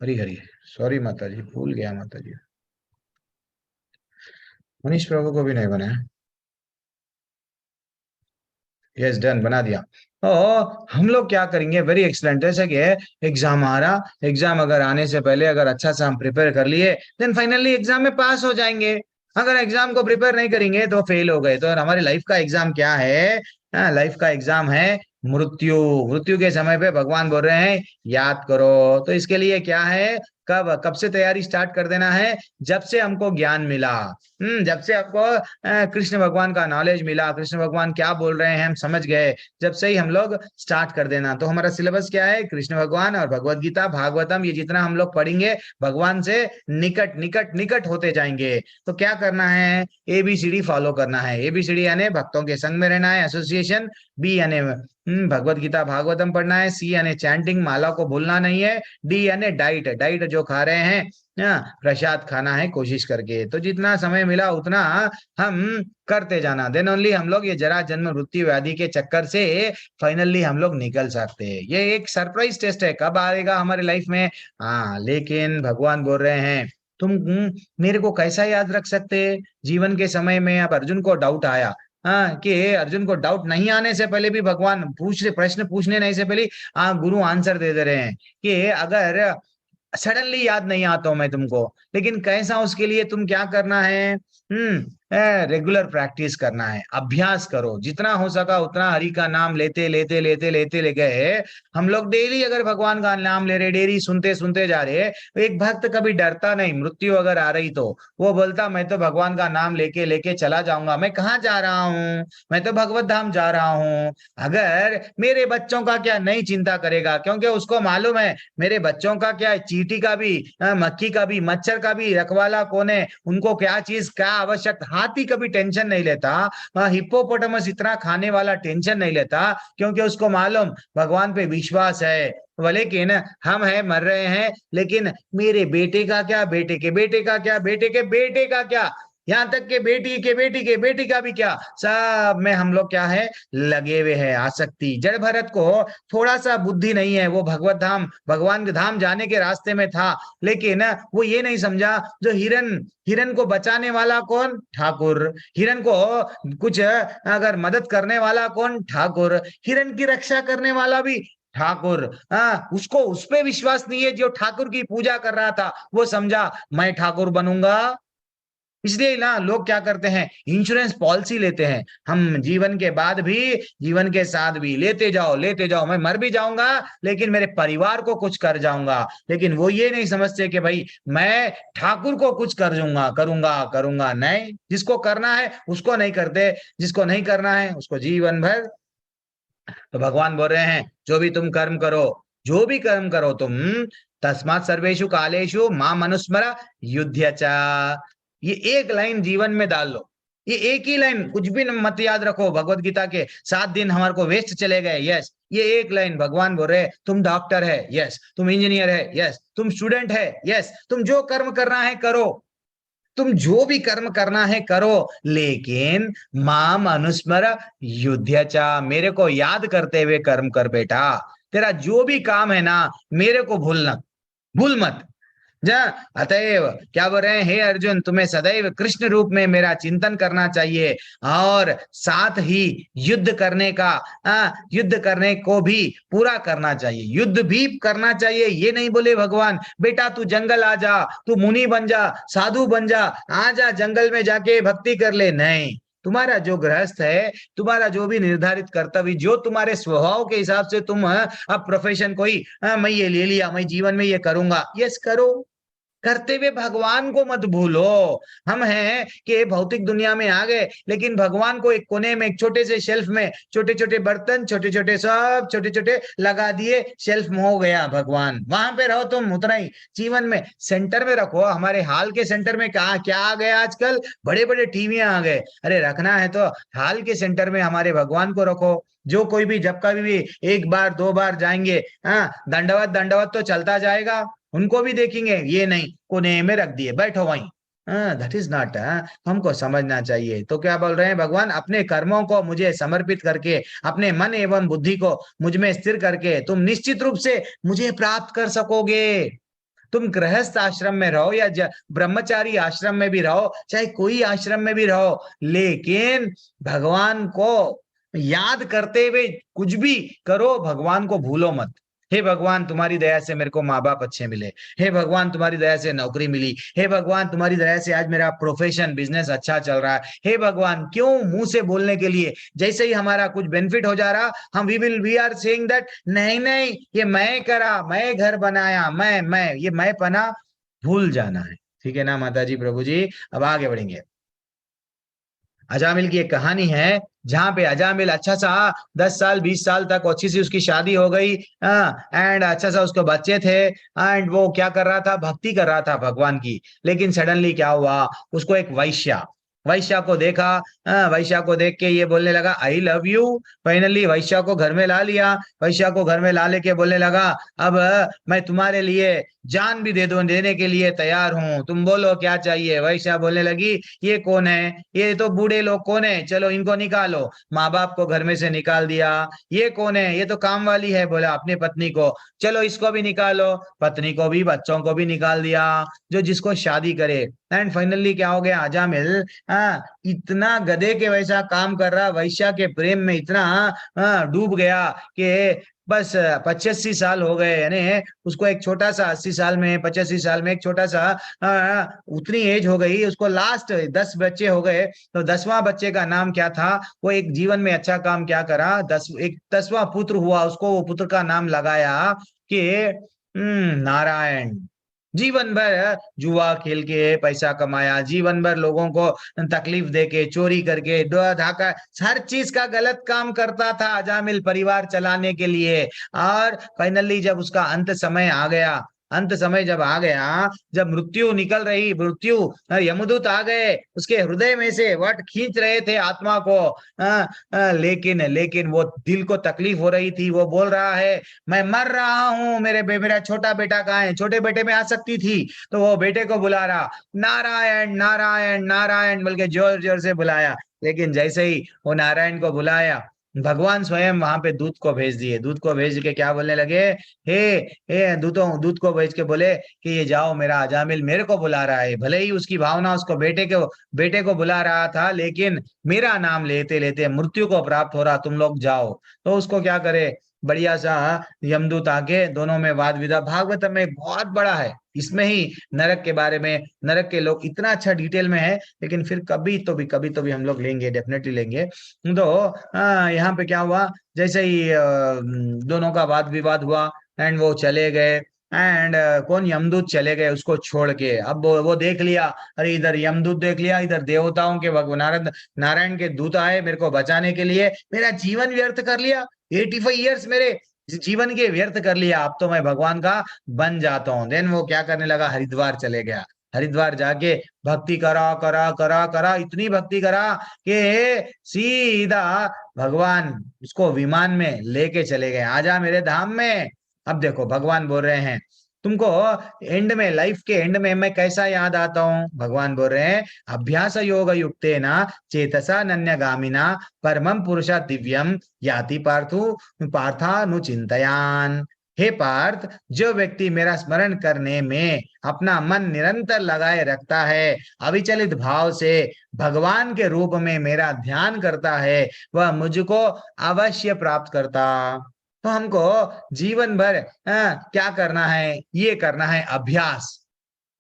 हरी हरी, सॉरी माता जी, भूल गया माता जी। मनीष प्रभु को भी नहीं बनाया। यस डन, बना दिया। तो हम लोग क्या करेंगे? Very excellent. जैसे कि एग्जाम आ रहा, एग्जाम अगर आने से पहले अगर अच्छा सा हम प्रिपेयर कर लिए, देन फाइनली एग्जाम में पास हो जाएंगे। अगर एग्जाम को प्रिपेयर नहीं करेंगे तो फेल हो गए। तो हमारी लाइफ का एग्जाम क्या है? लाइफ का एग्जाम है मृत्यु के समय पे भगवान बोल रहे हैं याद करो। तो इसके लिए क्या है, कब से तैयारी स्टार्ट कर देना है? जब से हमको ज्ञान मिला, जब से हमको कृष्ण भगवान का नॉलेज मिला, कृष्ण भगवान क्या बोल रहे हैं हम समझ गए, जब से ही हम लोग स्टार्ट कर देना। तो हमारा सिलेबस क्या है? कृष्ण भगवान और भगवत गीता, भागवतम, ये जितना हम लोग पढ़ेंगे भगवान से निकट निकट निकट होते जाएंगे। तो क्या करना है? ABCD फॉलो करना है। ABCD यानी भक्तों के संग में रहना है, एसोसिएशन। B यानी भगवत गीता भागवतम पढ़ना है। C यानी चैंटिंग, माला को भूलना नहीं है। D यानी डाइट जो खा रहे हैं प्रसाद खाना है कोशिश करके। तो जितना समय मिला उतना हम करते जाना, देन ओनली हम लोग ये जरा जन्म मृत्यु व्याधि के चक्कर से फाइनली हम लोग निकल सकते हैं। ये एक सरप्राइज टेस्ट है, कब आएगा हमारे लाइफ में? लेकिन भगवान बोल रहे हैं तुम मेरे को कैसा याद रख सकते? जीवन के समय में अब अर्जुन को डाउट आया, कि अर्जुन को डाउट नहीं आने से पहले भी भगवान प्रश्न पूछने नहीं से पहले गुरु आंसर दे रहे हैं कि अगर सडनली याद नहीं आता हूं मैं तुमको, लेकिन कैसा, उसके लिए तुम क्या करना है? रेगुलर प्रैक्टिस करना है, अभ्यास करो, जितना हो सका उतना हरि का नाम लेते लेते लेते लेते ले गए। हम लोग डेली अगर भगवान का नाम ले रहे, डेली सुनते सुनते जा रहे, तो एक भक्त कभी डरता नहीं। मृत्यु अगर आ रही तो वो बोलता मैं तो भगवान का नाम लेके लेके चला जाऊंगा, मैं कहाँ जा रहा हूँ, मैं तो भगवत धाम जा रहा हूँ। अगर मेरे बच्चों का क्या नहीं चिंता करेगा, क्योंकि उसको मालूम है मेरे बच्चों का क्या है, चींटी का भी, मक्खी का भी, मच्छर का भी रखवाला कौन है, उनको क्या चीज क्या आवश्यक। हाथी कभी टेंशन नहीं लेता, हिप्पोपोटामस इतना खाने वाला टेंशन नहीं लेता, क्योंकि उसको मालूम भगवान पे विश्वास है। लेकिन हम है मर रहे हैं, लेकिन मेरे बेटे का क्या, बेटे के बेटे का क्या, बेटे के बेटे का क्या, यहाँ तक के बेटी के बेटी के बेटी का भी क्या, सब में हम लोग क्या है लगे हुए हैं। आसक्ति, जड़ भरत को थोड़ा सा बुद्धि नहीं है, वो भगवत धाम भगवान के धाम जाने के रास्ते में था, लेकिन वो ये नहीं समझा जो हिरन हिरन को बचाने वाला कौन, ठाकुर। हिरन को कुछ अगर मदद करने वाला कौन, ठाकुर। हिरन की रक्षा करने वाला भी ठाकुर। उसको उस पे विश्वास नहीं है जो ठाकुर की पूजा कर रहा था। वो समझा मैं ठाकुर बनूंगा। इसलिए ना लोग क्या करते हैं, इंश्योरेंस पॉलिसी लेते हैं। हम जीवन के बाद भी, जीवन के साथ भी लेते जाओ, मैं मर भी जाऊंगा लेकिन मेरे परिवार को कुछ कर जाऊंगा। लेकिन वो ये नहीं समझते कि भाई मैं ठाकुर को कुछ कर जाऊंगा, करूंगा नहीं। जिसको करना है उसको नहीं करते, जिसको नहीं करना है उसको जीवन भर। तो भगवान बोल रहे हैं जो भी तुम कर्म करो, जो भी कर्म करो तुम, तस्मात् सर्वेषु कालेषु मां मनुस्मर युध्य च। ये एक लाइन जीवन में डाल लो, ये एक ही लाइन, कुछ भी मत याद रखो। भगवत गीता के 7 दिन हमारे को वेस्ट चले गए, यस। ये एक लाइन भगवान बोल रहे, तुम डॉक्टर है, यस। तुम इंजीनियर है, यस। तुम स्टूडेंट है, यस। तुम जो कर्म करना है करो, तुम जो भी कर्म करना है करो, लेकिन माम अनुस्मर युध्य चा, मेरे को याद करते हुए कर्म कर बेटा। तेरा जो भी काम है ना, मेरे को भूल मत जा। अतएव क्या बोल रहे हैं, हे अर्जुन, तुम्हें सदैव कृष्ण रूप में मेरा चिंतन करना चाहिए, और साथ ही युद्ध करने को भी पूरा करना चाहिए, युद्ध भी करना चाहिए। ये नहीं बोले भगवान बेटा तू जंगल आ जा, तू मुनि बन जा, साधु बन जा, आ जा जंगल में जाके भक्ति कर ले। नहीं, तुम्हारा जो गृहस्थ है, तुम्हारा जो भी निर्धारित कर्तव्य, जो तुम्हारे स्वभाव के हिसाब से तुम अब प्रोफेशन कोई मैं ये ले लिया, मैं जीवन में ये करूंगा, यस करो। करते हुए भगवान को मत भूलो। हम हैं कि भौतिक दुनिया में आ गए, लेकिन भगवान को एक कोने में, एक छोटे से शेल्फ में, छोटे छोटे बर्तन, छोटे छोटे सब छोटे छोटे लगा दिए, शेल्फ में हो गया भगवान। वहां पे रहो तुम, उतना ही जीवन में सेंटर में रखो। हमारे हाल के सेंटर में कहा क्या आ गया आजकल, बड़े बड़े टीवियां आ गए। अरे रखना है तो हाल के सेंटर में हमारे भगवान को रखो। जो कोई भी जब कभी भी 1 बार 2 बार जाएंगे, दंडवत तो चलता जाएगा, उनको भी देखेंगे। ये नहीं कोने में रख दिए, बैठो वहीं, दैट इज नॉट। हमको समझना चाहिए। तो क्या बोल रहे हैं भगवान, अपने कर्मों को मुझे समर्पित करके, अपने मन एवं बुद्धि को मुझ में स्थिर करके तुम निश्चित रूप से मुझे प्राप्त कर सकोगे। तुम गृहस्थ आश्रम में रहो या ब्रह्मचारी आश्रम में भी रहो, चाहे कोई आश्रम में भी रहो, लेकिन भगवान को याद करते हुए कुछ भी करो, भगवान को भूलो मत। हे भगवान, तुम्हारी दया से मेरे को माँ बाप अच्छे मिले। हे भगवान, तुम्हारी दया से नौकरी मिली। हे भगवान, तुम्हारी दया से आज मेरा प्रोफेशन बिजनेस अच्छा चल रहा है। हे भगवान, क्यों मुंह से बोलने के लिए, जैसे ही हमारा कुछ बेनिफिट हो जा रहा, हम वी आर सेइंग दैट नहीं ये मैं करा, मैं घर बनाया, मैं ये मैं पना भूल जाना है। ठीक है ना माता जी, प्रभु जी। अब आगे बढ़ेंगे। अजामिल की एक कहानी है, जहां पे अजामिल अच्छा सा 10 साल 20 साल तक अच्छी सी उसकी शादी हो गई, एंड अच्छा सा उसको बच्चे थे, एंड वो क्या कर रहा था, भक्ति कर रहा था भगवान की। लेकिन सडनली क्या हुआ, उसको एक वैश्या को देखा। वैश्या को देख के ये बोलने लगा आई लव यू। फाइनली वैश्या को घर में ला लिया। वैश्या को घर में ला लेके बोलने लगा अब मैं तुम्हारे लिए जान भी देने के लिए तैयार हूँ, तुम बोलो क्या चाहिए। वैश्या बोलने लगी ये कौन है, ये तो बूढ़े लोग कौन है, चलो इनको निकालो। माँ बाप को घर में से निकाल दिया। ये कौन है, ये तो काम वाली है, बोला अपनी पत्नी को, चलो इसको भी निकालो। पत्नी को भी, बच्चों को भी निकाल दिया, जो जिसको शादी करे। एंड फाइनली क्या हो गया, अजामिल इतना गधे के वैसा काम कर रहा, वैश्या के प्रेम में इतना डूब गया कि बस 85 साल हो गए, यानी उसको एक छोटा सा 80 साल में 85 साल में एक छोटा सा उतनी एज हो गई, उसको लास्ट 10 बच्चे हो गए, तो 10वां बच्चे का नाम क्या था? वो एक जीवन में अच्छा काम क्या करा, एक 10वां पुत्र हुआ, उसको वो पुत्र का नाम लगाया कि नारायण। जीवन भर जुआ खेल के पैसा कमाया, जीवन भर लोगों को तकलीफ देके, चोरी करके, धाका, हर चीज का गलत काम करता था अजामिल परिवार चलाने के लिए। और फाइनली जब उसका अंत समय आ गया, अंत समय जब आ गया, जब मृत्यु निकल रही, मृत्यु यमदूत आ गए, उसके हृदय में से वट खींच रहे थे आत्मा को, लेकिन लेकिन वो दिल को तकलीफ हो रही थी। वो बोल रहा है मैं मर रहा हूं, मेरा छोटा बेटा कहाँ है? छोटे बेटे में आसक्ति थी, तो वो बेटे को बुला रहा, नारायण नारायण नारायण बोल के जोर जोर से बुलाया। लेकिन जैसे ही वो नारायण को बुलाया, भगवान स्वयं वहां पे दूत को भेज दिए। दूत को भेज के क्या बोलने लगे? हे हे दूत को भेज के बोले कि ये जाओ, मेरा अजामिल मेरे को बुला रहा है। भले ही उसकी भावना उसको बेटे को बुला रहा था, लेकिन मेरा नाम लेते लेते मृत्यु को प्राप्त हो रहा, तुम लोग जाओ। तो उसको क्या करे, बढ़िया सा यमदूत आके दोनों में वाद विवाद। भागवत में बहुत बड़ा है, इसमें ही नरक के बारे में, नरक के लोग इतना अच्छा डिटेल में है, लेकिन फिर कभी तो भी हम लोग लेंगे, डेफिनेटली लेंगे। तो यहाँ पे क्या हुआ, जैसे ही दोनों का वाद विवाद हुआ एंड वो चले गए, एंड कौन, यमदूत चले गए उसको छोड़ के। अब वो देख लिया, अरे इधर यमदूत देख लिया, इधर देवताओं के भगवान नारायण के दूत आए मेरे को बचाने के लिए, मेरा जीवन व्यर्थ कर लिया, 85 ईयर्स मेरे जीवन के व्यर्थ कर लिया, अब तो मैं भगवान का बन जाता हूँ। देन वो क्या करने लगा, हरिद्वार चले गया। हरिद्वार जाके भक्ति करा करा करा करा, इतनी भक्ति करा कि सीधा भगवान उसको विमान में लेके चले गए, आजा मेरे धाम में। अब देखो भगवान बोल रहे हैं तुमको एंड में, लाइफ के एंड में मैं कैसा याद आता हूं? भगवान बोल रहे हैं अभ्यास योग युक्तेन चेतसा नन्यगामिना परमं पुरुषा दिव्यम याति पार्थानुचिंतयान। हे पार्थ, जो व्यक्ति मेरा स्मरण करने में अपना मन निरंतर लगाए रखता है, अविचलित भाव से भगवान के रूप में मेरा ध्यान करता है, वह मुझको अवश्य प्राप्त करता। तो हमको जीवन भर क्या करना है? ये करना है अभ्यास।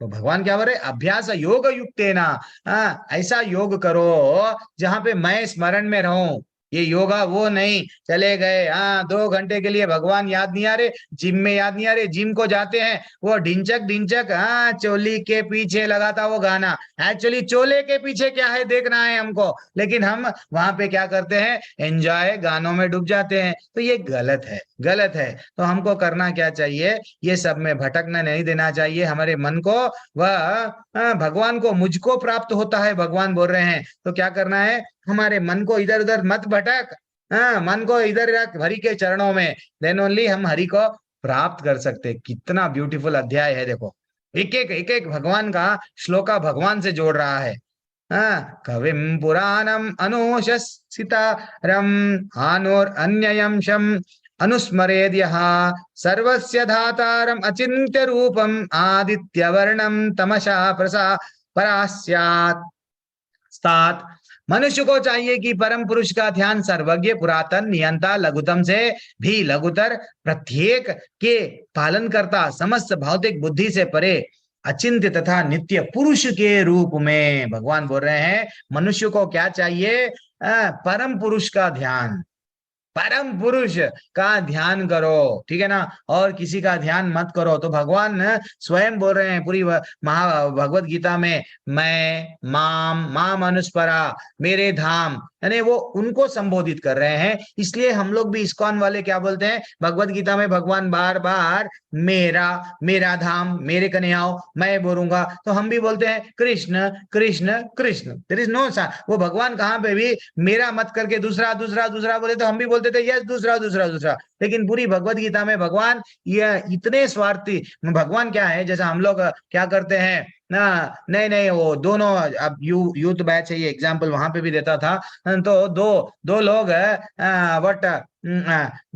तो भगवान क्या बोल रहे? अभ्यास योग युक्तेना, ऐसा योग करो जहां पे मैं स्मरण में रहूं। ये योगा वो नहीं, चले गए 2 घंटे के लिए भगवान याद नहीं आ रहे, जिम में याद नहीं आ रहे, जिम को जाते हैं वो ढिंचक ढिंचक चोली के पीछे लगाता वो गाना, एक्चुअली चोले के पीछे क्या है देखना है हमको, लेकिन हम वहां पे क्या करते हैं, एंजॉय गानों में डूब जाते हैं। तो ये गलत है, गलत है। तो हमको करना क्या चाहिए, ये सब में भटकना नहीं देना चाहिए हमारे मन को। वह भगवान को, मुझको प्राप्त होता है भगवान बोल रहे हैं, तो क्या करना है, हमारे मन को इधर उधर मत भटक, मन को इधर रख हरि के चरणों में, देन ओनली हम हरि को प्राप्त कर सकते। कितना ब्यूटीफुल अध्याय है, देखो एक एक भगवान का श्लोका भगवान से जोड़ रहा है। कविम पुराणम अनुशसितारम आनोर अन्ययंशम अनुस्मरेद्यः सर्वस्य धातारम अचिन्त्य रूपम आदित्यवर्णम तमसा परास्यात्। मनुष्य को चाहिए कि परम पुरुष का ध्यान सर्वज्ञ, पुरातन, नियंता, लघुतम से भी लघुतर, प्रत्येक के पालन करता, समस्त भौतिक बुद्धि से परे, अचिंत्य तथा नित्य पुरुष के रूप में। भगवान बोल रहे हैं मनुष्य को क्या चाहिए, परम पुरुष का ध्यान, परम पुरुष का ध्यान करो, ठीक है ना, और किसी का ध्यान मत करो। तो भगवान स्वयं बोल रहे हैं पूरी भगवत गीता में, मैं माम अनुस्परा, मेरे धाम, यानी वो उनको संबोधित कर रहे हैं। इसलिए हम लोग भी इस्कॉन वाले क्या बोलते हैं, भगवत गीता में भगवान बार बार मेरा धाम, मेरे कन्याओं, मैं बोलूंगा, तो हम भी बोलते हैं Krishna Krishna Krishna. There is no सा, वो भगवान कहाँ पे भी मेरा मत करके दूसरा दूसरा दूसरा बोले तो हम भी बोलते थे यस दूसरा दूसरा दूसरा। लेकिन पूरी भगवत गीता में भगवान ये इतने स्वार्थी, भगवान क्या है, जैसा हम लोग क्या करते हैं ना, नहीं वो दोनों, अब यूथ बैच है, ये एग्जाम्पल वहां पे भी देता था, तो दो लोग व्हाट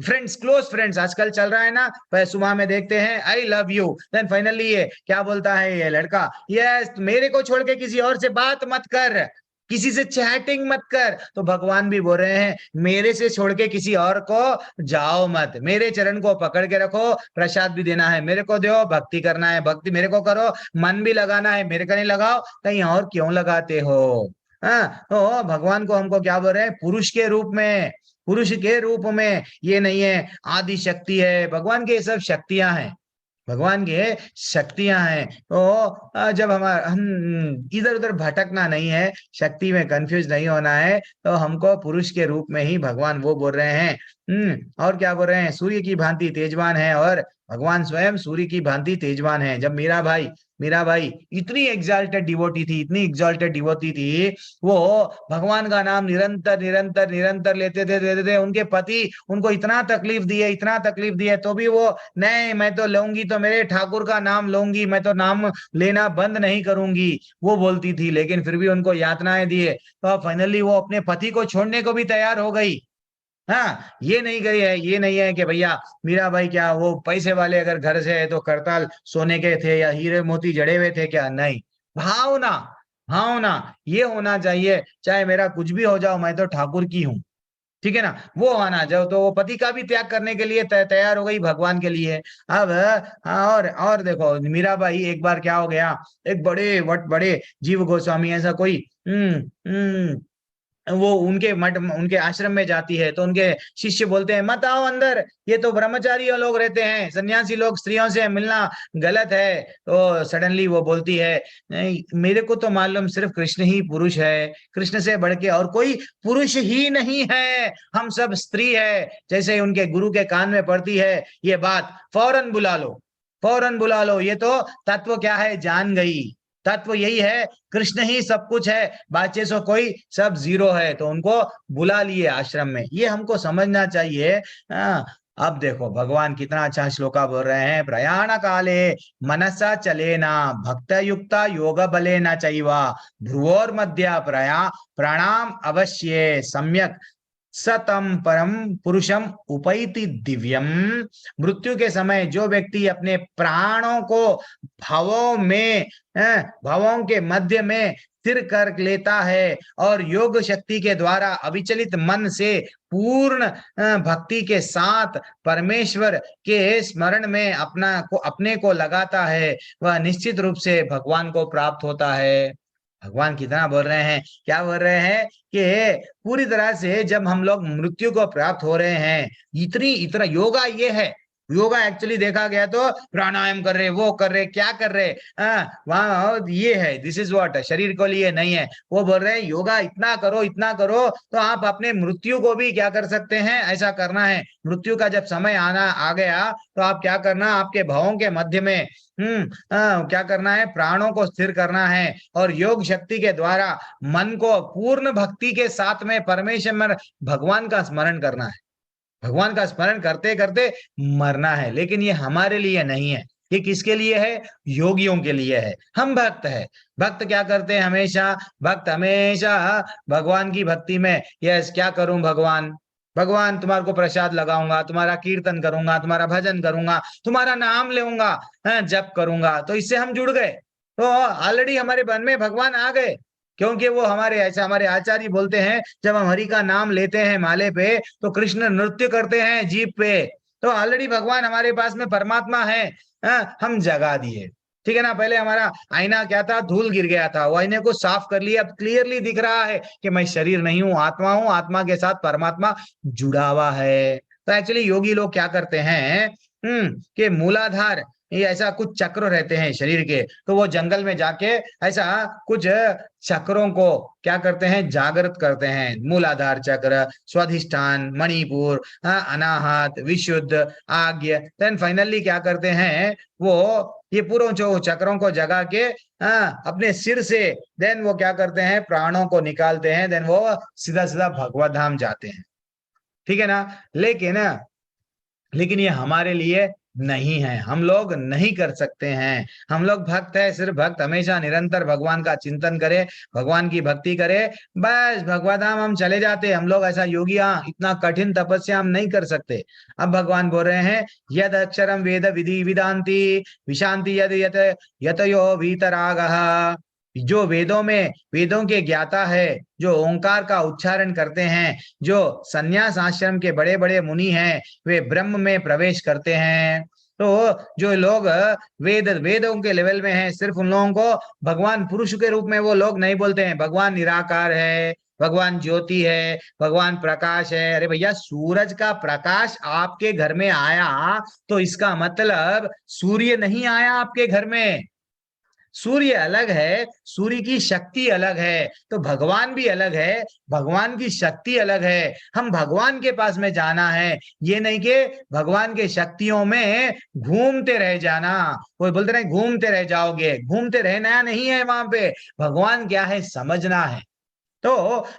फ्रेंड्स, क्लोज फ्रेंड्स आजकल चल रहा है ना, सुबह में देखते हैं I love you, then finally ये क्या बोलता है ये लड़का, यस मेरे को छोड़ के किसी और से बात मत कर, किसी से चैटिंग मत कर। तो भगवान भी बोल रहे हैं मेरे से छोड़ के किसी और को जाओ मत, मेरे चरण को पकड़ के रखो, प्रसाद भी देना है मेरे को दो, भक्ति करना है भक्ति मेरे को करो, मन भी लगाना है मेरे को नहीं लगाओ, कहीं और क्यों लगाते हो। हाँ, तो भगवान को हमको क्या बोल रहे हैं, पुरुष के रूप में, पुरुष के रूप में। ये नहीं है आदि शक्ति है, भगवान के ये सब शक्तियां हैं, भगवान के शक्तियां हैं। तो जब हम इधर उधर भटकना नहीं है, शक्ति में कंफ्यूज नहीं होना है, तो हमको पुरुष के रूप में ही भगवान वो बोल रहे हैं। और क्या बोल रहे हैं, सूर्य की भांति तेजवान है, और भगवान स्वयं सूर्य की भांति तेजवान है। जब मीरा भाई इतनी एग्जाल्टेड डिवोटी थी, इतनी एग्जाल्टेड डिवोटी थी, वो भगवान का नाम निरंतर निरंतर निरंतर लेते थे। उनके पति उनको इतना तकलीफ दिए, तो भी वो नहीं, मैं तो लूंगी तो मेरे ठाकुर का नाम लूंगी, मैं तो नाम लेना बंद नहीं करूंगी, वो बोलती थी। लेकिन फिर भी उनको यातनाएं दिए, तो फाइनली वो अपने पति को छोड़ने को भी तैयार हो गई। हाँ, ये नहीं है कि भैया मीराबाई क्या वो पैसे वाले अगर घर से है तो करताल सोने के थे या हीरे मोती जड़े हुए थे क्या, नहीं, भावना ये होना चाहिए, चाहे मेरा कुछ भी हो जाओ मैं तो ठाकुर की हूँ, ठीक है ना, वो आना जाओ। तो वो पति का भी त्याग करने के लिए तैयार हो गई भगवान के लिए। अब और देखो मीराबाई, एक बार क्या हो गया, एक बड़े जीव गोस्वामी ऐसा कोई वो उनके मठ उनके आश्रम में जाती है, तो उनके शिष्य बोलते हैं मत आओ अंदर, ये तो ब्रह्मचारी लोग रहते हैं, सन्यासी लोग, स्त्रियों से मिलना गलत है। तो सडनली वो बोलती है नहीं, मेरे को तो मालूम सिर्फ कृष्ण ही पुरुष है, कृष्ण से बढ़ के और कोई पुरुष ही नहीं है, हम सब स्त्री है। जैसे ही उनके गुरु के कान में पड़ती है ये बात, फौरन बुला लो, ये तो तत्व क्या है जान गई, तत्व यही है, कृष्ण ही सब कुछ है, बाचे सो कोई सब जीरो है। तो उनको बुला लिए आश्रम में, ये हमको समझना चाहिए। अब देखो भगवान कितना अच्छा श्लोका बोल रहे हैं, प्रयाण काले मनसा चलेना भक्त युक्ता योग बलेना चैवा भ्रुवोर मध्य प्रणाम अवश्य सम्यक सतम परम पुरुषम उपैति दिव्यम। मृत्यु के समय जो व्यक्ति अपने प्राणों को भवों के मध्य में स्थिर कर लेता है और योग शक्ति के द्वारा अविचलित मन से पूर्ण भक्ति के साथ परमेश्वर के स्मरण में अपने को लगाता है, वह निश्चित रूप से भगवान को प्राप्त होता है। भगवान कितना बोल रहे हैं, क्या बोल रहे हैं कि पूरी तरह से जब हम लोग मृत्यु को प्राप्त हो रहे हैं, इतना योगा ये है, योगा एक्चुअली देखा गया तो प्राणायाम कर रहे, वो कर रहे, क्या कर रहे, वहां ये है, दिस इज व्हाट, शरीर को लिए नहीं है। वो बोल रहे हैं योगा इतना करो तो आप अपने मृत्यु को भी क्या कर सकते हैं, ऐसा करना है। मृत्यु का जब समय आ गया तो आप क्या करना, आपके भावों के मध्य में क्या करना है, प्राणों को स्थिर करना है और योग शक्ति के द्वारा मन को पूर्ण भक्ति के साथ में परमेश्वर भगवान का स्मरण करना है। भगवान का स्मरण करते करते मरना है। लेकिन ये हमारे लिए नहीं है, ये किसके लिए है, योगियों के लिए है। हम भक्त है, भक्त क्या करते हैं, भक्त हमेशा भगवान की भक्ति में, यस क्या करूं भगवान तुम्हारे को प्रसाद लगाऊंगा, तुम्हारा कीर्तन करूंगा, तुम्हारा भजन करूंगा, तुम्हारा नाम लूंगा, जप करूंगा, तो इससे हम जुड़ गए। तो ऑलरेडी हमारे मन में भगवान आ गए, क्योंकि वो हमारे आचार्य बोलते हैं जब हम हरि का नाम लेते हैं माले पे तो कृष्ण नृत्य करते हैं जीभ पे। तो ऑलरेडी भगवान हमारे पास में परमात्मा है, हम जगा दिए, ठीक है ना। पहले हमारा आईना क्या था, धूल गिर गया था, वो आईने को साफ कर लिया, अब क्लियरली दिख रहा है कि मैं शरीर नहीं हूँ, आत्मा के साथ परमात्मा जुड़ा हुआ है। तो एक्चुअली योगी लोग क्या करते हैं कि मूलाधार ये ऐसा कुछ चक्र रहते हैं शरीर के, तो वो जंगल में जाके ऐसा कुछ चक्रों को क्या करते हैं, जागृत करते हैं। मूलाधार चक्र, स्वाधिष्ठान, मणिपुर, अनाहत, विशुद्ध, आज्ञा, देन फाइनली क्या करते हैं, वो ये पूरे जो चक्रों को जगा के अपने सिर से देन वो क्या करते हैं, प्राणों को निकालते हैं, देन वो सीधा सीधा भगवत धाम जाते हैं, ठीक है ना। लेकिन ये हमारे लिए नहीं है, हम लोग नहीं कर सकते हैं। हम लोग भक्त है, सिर्फ भक्त हमेशा निरंतर भगवान का चिंतन करे, भगवान की भक्ति करे, बस भगवत धाम हम चले जाते। हम लोग ऐसा योगियां इतना कठिन तपस्या हम नहीं कर सकते। अब भगवान बोल रहे हैं यद अक्षरम वेद विधि विदांति विशांति यद यत यतयो वीतरागः जो वेदों के ज्ञाता है, जो ओंकार का उच्चारण करते हैं, जो संन्यास आश्रम के बड़े बड़े मुनि हैं, वे ब्रह्म में प्रवेश करते हैं। तो जो लोग वेदों के लेवल में हैं, सिर्फ उन लोगों को भगवान पुरुष के रूप में वो लोग नहीं बोलते हैं। भगवान निराकार है, भगवान ज्योति है, भगवान प्रकाश है। अरे भैया, सूरज का प्रकाश आपके घर में आया तो इसका मतलब सूर्य नहीं आया आपके घर में। सूर्य अलग है, सूर्य की शक्ति अलग है, तो भगवान भी अलग है, भगवान की शक्ति अलग है। हम भगवान के पास में जाना है, ये नहीं कि भगवान के शक्तियों में घूमते रह जाना। कोई बोलते नहीं घूमते रह जाओगे, घूमते रहना नहीं है वहां पे। भगवान क्या है समझना है। तो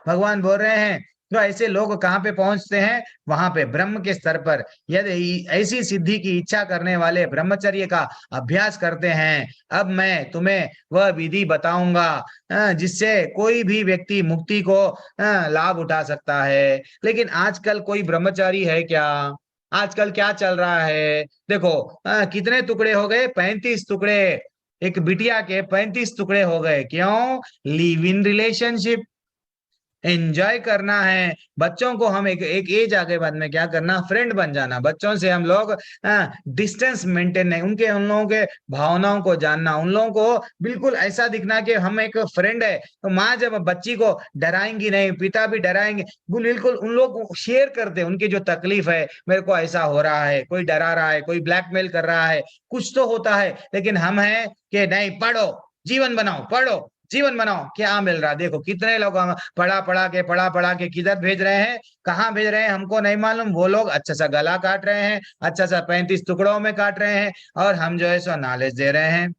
भगवान बोल रहे हैं, तो ऐसे लोग कहाँ पे पहुंचते हैं? वहां पे ब्रह्म के स्तर पर। यदि ऐसी सिद्धि की इच्छा करने वाले ब्रह्मचर्य का अभ्यास करते हैं, अब मैं तुम्हें वह विधि बताऊंगा जिससे कोई भी व्यक्ति मुक्ति को लाभ उठा सकता है। लेकिन आजकल कोई ब्रह्मचारी है क्या? आजकल क्या चल रहा है? देखो कितने टुकड़े हो गए? 35 टुकड़े। एक बिटिया के 35 टुकड़े हो गए। क्यों? लिव इन रिलेशनशिप, एंजॉय करना है। बच्चों को हम एक एज आगे बाद में क्या करना, फ्रेंड बन जाना। बच्चों से हम लोग डिस्टेंस मेंटेन नहीं, उन लोगों के भावनाओं को जानना, उन लोगों को बिल्कुल ऐसा दिखना कि हम एक फ्रेंड है। तो माँ जब बच्ची को डराएंगी नहीं, पिता भी डराएंगे, बिल्कुल उन लोग शेयर करते हैं उनकी जो तकलीफ है। मेरे को ऐसा हो रहा है, कोई डरा रहा है, कोई ब्लैकमेल कर रहा है, कुछ तो होता है। लेकिन हम हैं कि नहीं, पढ़ो, जीवन बनाओ, पढ़ो, जीवन बनाओ। क्या मिल रहा? देखो कितने लोग हम पढ़ा के किधर भेज रहे हैं, कहाँ भेज रहे हैं हमको नहीं मालूम। वो लोग अच्छा सा गला काट रहे हैं, अच्छा सा 35 टुकड़ों में काट रहे हैं, और हम जो है सो नॉलेज दे रहे हैं।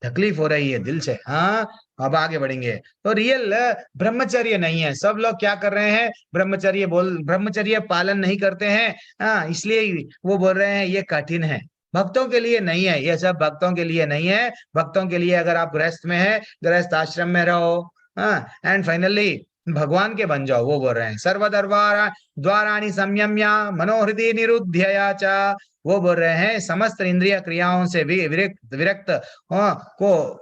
तकलीफ हो रही है दिल से। हाँ, अब आगे बढ़ेंगे। तो रियल ब्रह्मचर्य नहीं है। सब लोग क्या कर रहे हैं? ब्रह्मचर्य पालन नहीं करते हैं। हाँ, इसलिए वो बोल रहे हैं ये कठिन है। भक्तों के लिए नहीं है ये सब, भक्तों के लिए नहीं है। भक्तों के लिए अगर आप गृहस्थ में है, गृहस्थ आश्रम में रहो, एंड फाइनली भगवान के बन जाओ। वो बोल रहे हैं द्वाराणि संयम्य मनोहृदय निरुद्धया च। वो बोल रहे हैं समस्त इंद्रिय क्रियाओं से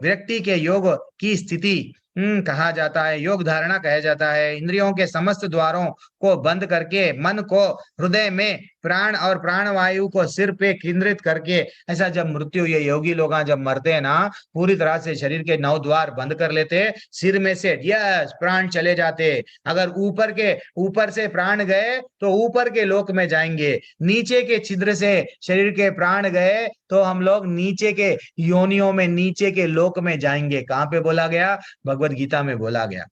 विरक्ति के योग की स्थिति कहा जाता है, योग धारणा कहा जाता है। इंद्रियों के समस्त द्वारों को बंद करके मन को हृदय में, प्राण और प्राणवायु को सिर पे केंद्रित करके, ऐसा जब मृत्यु, ये योगी लोग जब मरते हैं ना, पूरी तरह से शरीर के 9 द्वार बंद कर लेते, सिर में से यस प्राण चले जाते। अगर ऊपर से प्राण गए तो ऊपर के लोक में जाएंगे, नीचे के छिद्र से शरीर के प्राण गए तो हम लोग नीचे के योनियों में, नीचे के लोक में जाएंगे। कहाँ पे बोला गया? भगवत गीता में बोला गया।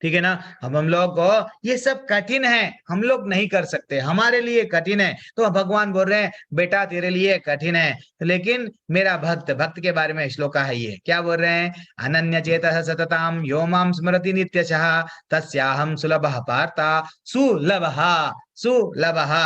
ठीक है ना? अब हम लोग को ये सब कठिन है, हम लोग नहीं कर सकते, हमारे लिए कठिन है। तो भगवान बोल रहे हैं बेटा तेरे लिए कठिन है, लेकिन मेरा भक्त के बारे में श्लोका है ये। क्या बोल रहे हैं? अनन्य चेतः सतताम यो माम स्मरति नित्यशः तस्याहम सुलभः पार्थ सुलभः।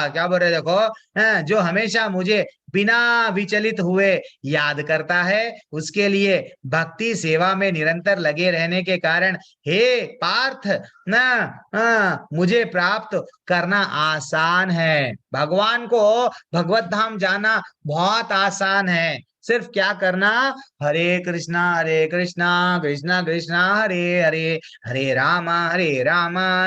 क्या बोल रहे? देखो जो हमेशा मुझे बिना विचलित हुए याद करता है, उसके लिए भक्ति सेवा में निरंतर लगे रहने के कारण हे पार्थ ना मुझे प्राप्त करना आसान है। भगवान को भगवत धाम जाना बहुत आसान है। सिर्फ क्या करना? हरे कृष्णा कृष्णा कृष्णा हरे हरे, हरे राम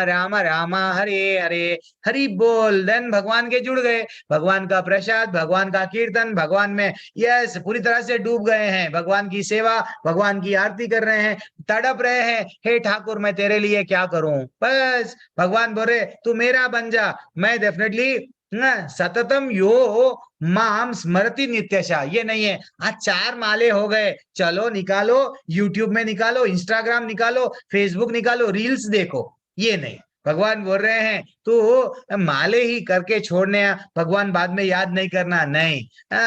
राम राम हरे हरे। हरि बोल, देन भगवान के जुड़ गए। भगवान का प्रसाद, भगवान का कीर्तन, भगवान में यस पूरी तरह से डूब गए हैं। भगवान की सेवा, भगवान की आरती कर रहे हैं, तड़प रहे हैं, हे ठाकुर मैं तेरे लिए क्या करूं। बस भगवान बोले तू मेरा बन जा, मैं डेफिनेटली सततम यो माम स्मरति नित्यशा। ये नहीं है आज 4 माले हो गए, चलो निकालो, यूट्यूब में निकालो, इंस्टाग्राम निकालो, फेसबुक निकालो, रील्स देखो, ये नहीं। भगवान बोल रहे हैं तू माले ही करके छोड़ने, भगवान बाद में याद नहीं करना, नहीं।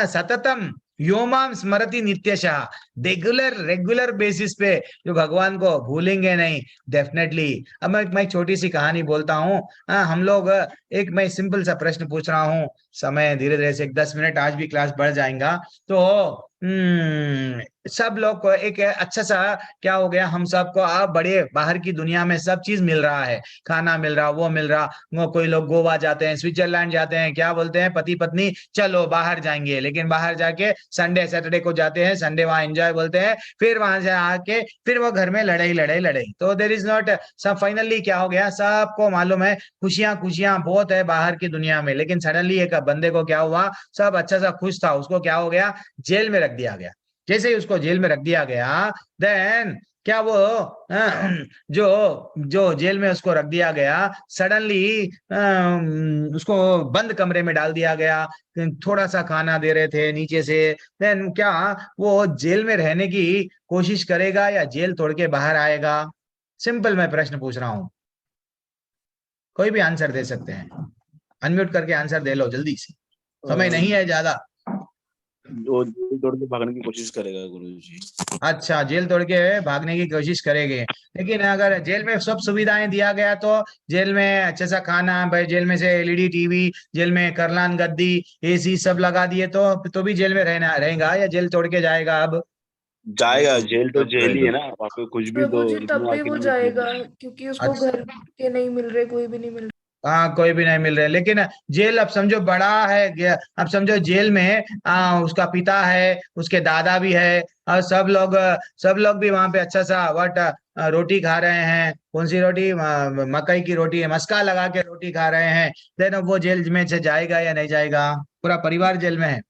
सततम योमाम स्मरति नित्यशः, रेगुलर बेसिस पे जो भगवान को भूलेंगे नहीं, डेफिनेटली। अब मैं छोटी सी कहानी बोलता हूँ। हम लोग मैं सिंपल सा प्रश्न पूछ रहा हूँ, समय धीरे धीरे से 10 मिनट, आज भी क्लास बढ़ जाएगा। तो सब लोग को एक अच्छा सा क्या हो गया, हम सबको आप बड़े बाहर की दुनिया में सब चीज मिल रहा है, खाना मिल रहा, वो मिल रहा, वो कोई लोग गोवा जाते हैं, स्विट्जरलैंड जाते हैं, क्या बोलते हैं पति पत्नी चलो बाहर जाएंगे, लेकिन बाहर जाके संडे सैटरडे को जाते हैं, संडे वहां एंजॉय बोलते हैं, फिर वहां से आके फिर वो घर में लड़ाई लड़ाई लड़ाई। तो देर इज नॉट सब, फाइनली क्या हो गया, सबको मालूम है खुशियां खुशियां बहुत है बाहर की दुनिया में, लेकिन सडनली एक बंदे को क्या हुआ, सब अच्छा सा खुश था, उसको क्या हो गया, जेल में रख दिया गया। जैसे ही उसको जेल में रख दिया गया, देन क्या वो जो जो जेल में उसको रख दिया गया, सडनली उसको बंद कमरे में डाल दिया गया, थोड़ा सा खाना दे रहे थे नीचे से, देन क्या वो जेल में रहने की कोशिश करेगा या जेल तोड़ के बाहर आएगा? सिंपल मैं प्रश्न पूछ रहा हूं, कोई भी आंसर दे सकते हैं, अनम्यूट करके आंसर दे लो जल्दी से, समय नहीं है ज्यादा। वो जेल तोड़ के भागने की कोशिश करेगा गुरुजी। अच्छा, जेल तोड़ के भागने की कोशिश करेंगे, लेकिन अगर जेल में सब सुविधाएं दिया गया तो, जेल में अच्छा सा खाना, भाई जेल में से एलईडी टीवी, जेल में करलान गद्दी एसी सब लगा दिए, तो भी जेल में रहना रहेगा या जेल तोड़ के जाएगा? अब जाएगा, जेल तो जेल ही है ना, वहाँ पे कुछ भी प्रभु तो जी तब भी वो जाएगा, क्योंकि उसको अच्छा, घर के नहीं मिल रहे, कोई भी नहीं मिल रहा। हाँ कोई भी नहीं मिल रहे, लेकिन जेल अब समझो बड़ा है, अब समझो जेल में उसका पिता है, उसके दादा भी है, और सब लोग भी वहां पे अच्छा सा रोटी खा रहे हैं, कौन सी रोटी, मकई की रोटी है, मस्का लगा के रोटी खा रहे हैं, देन वो जेल में से जाएगा या नहीं जाएगा? पूरा परिवार जेल में है।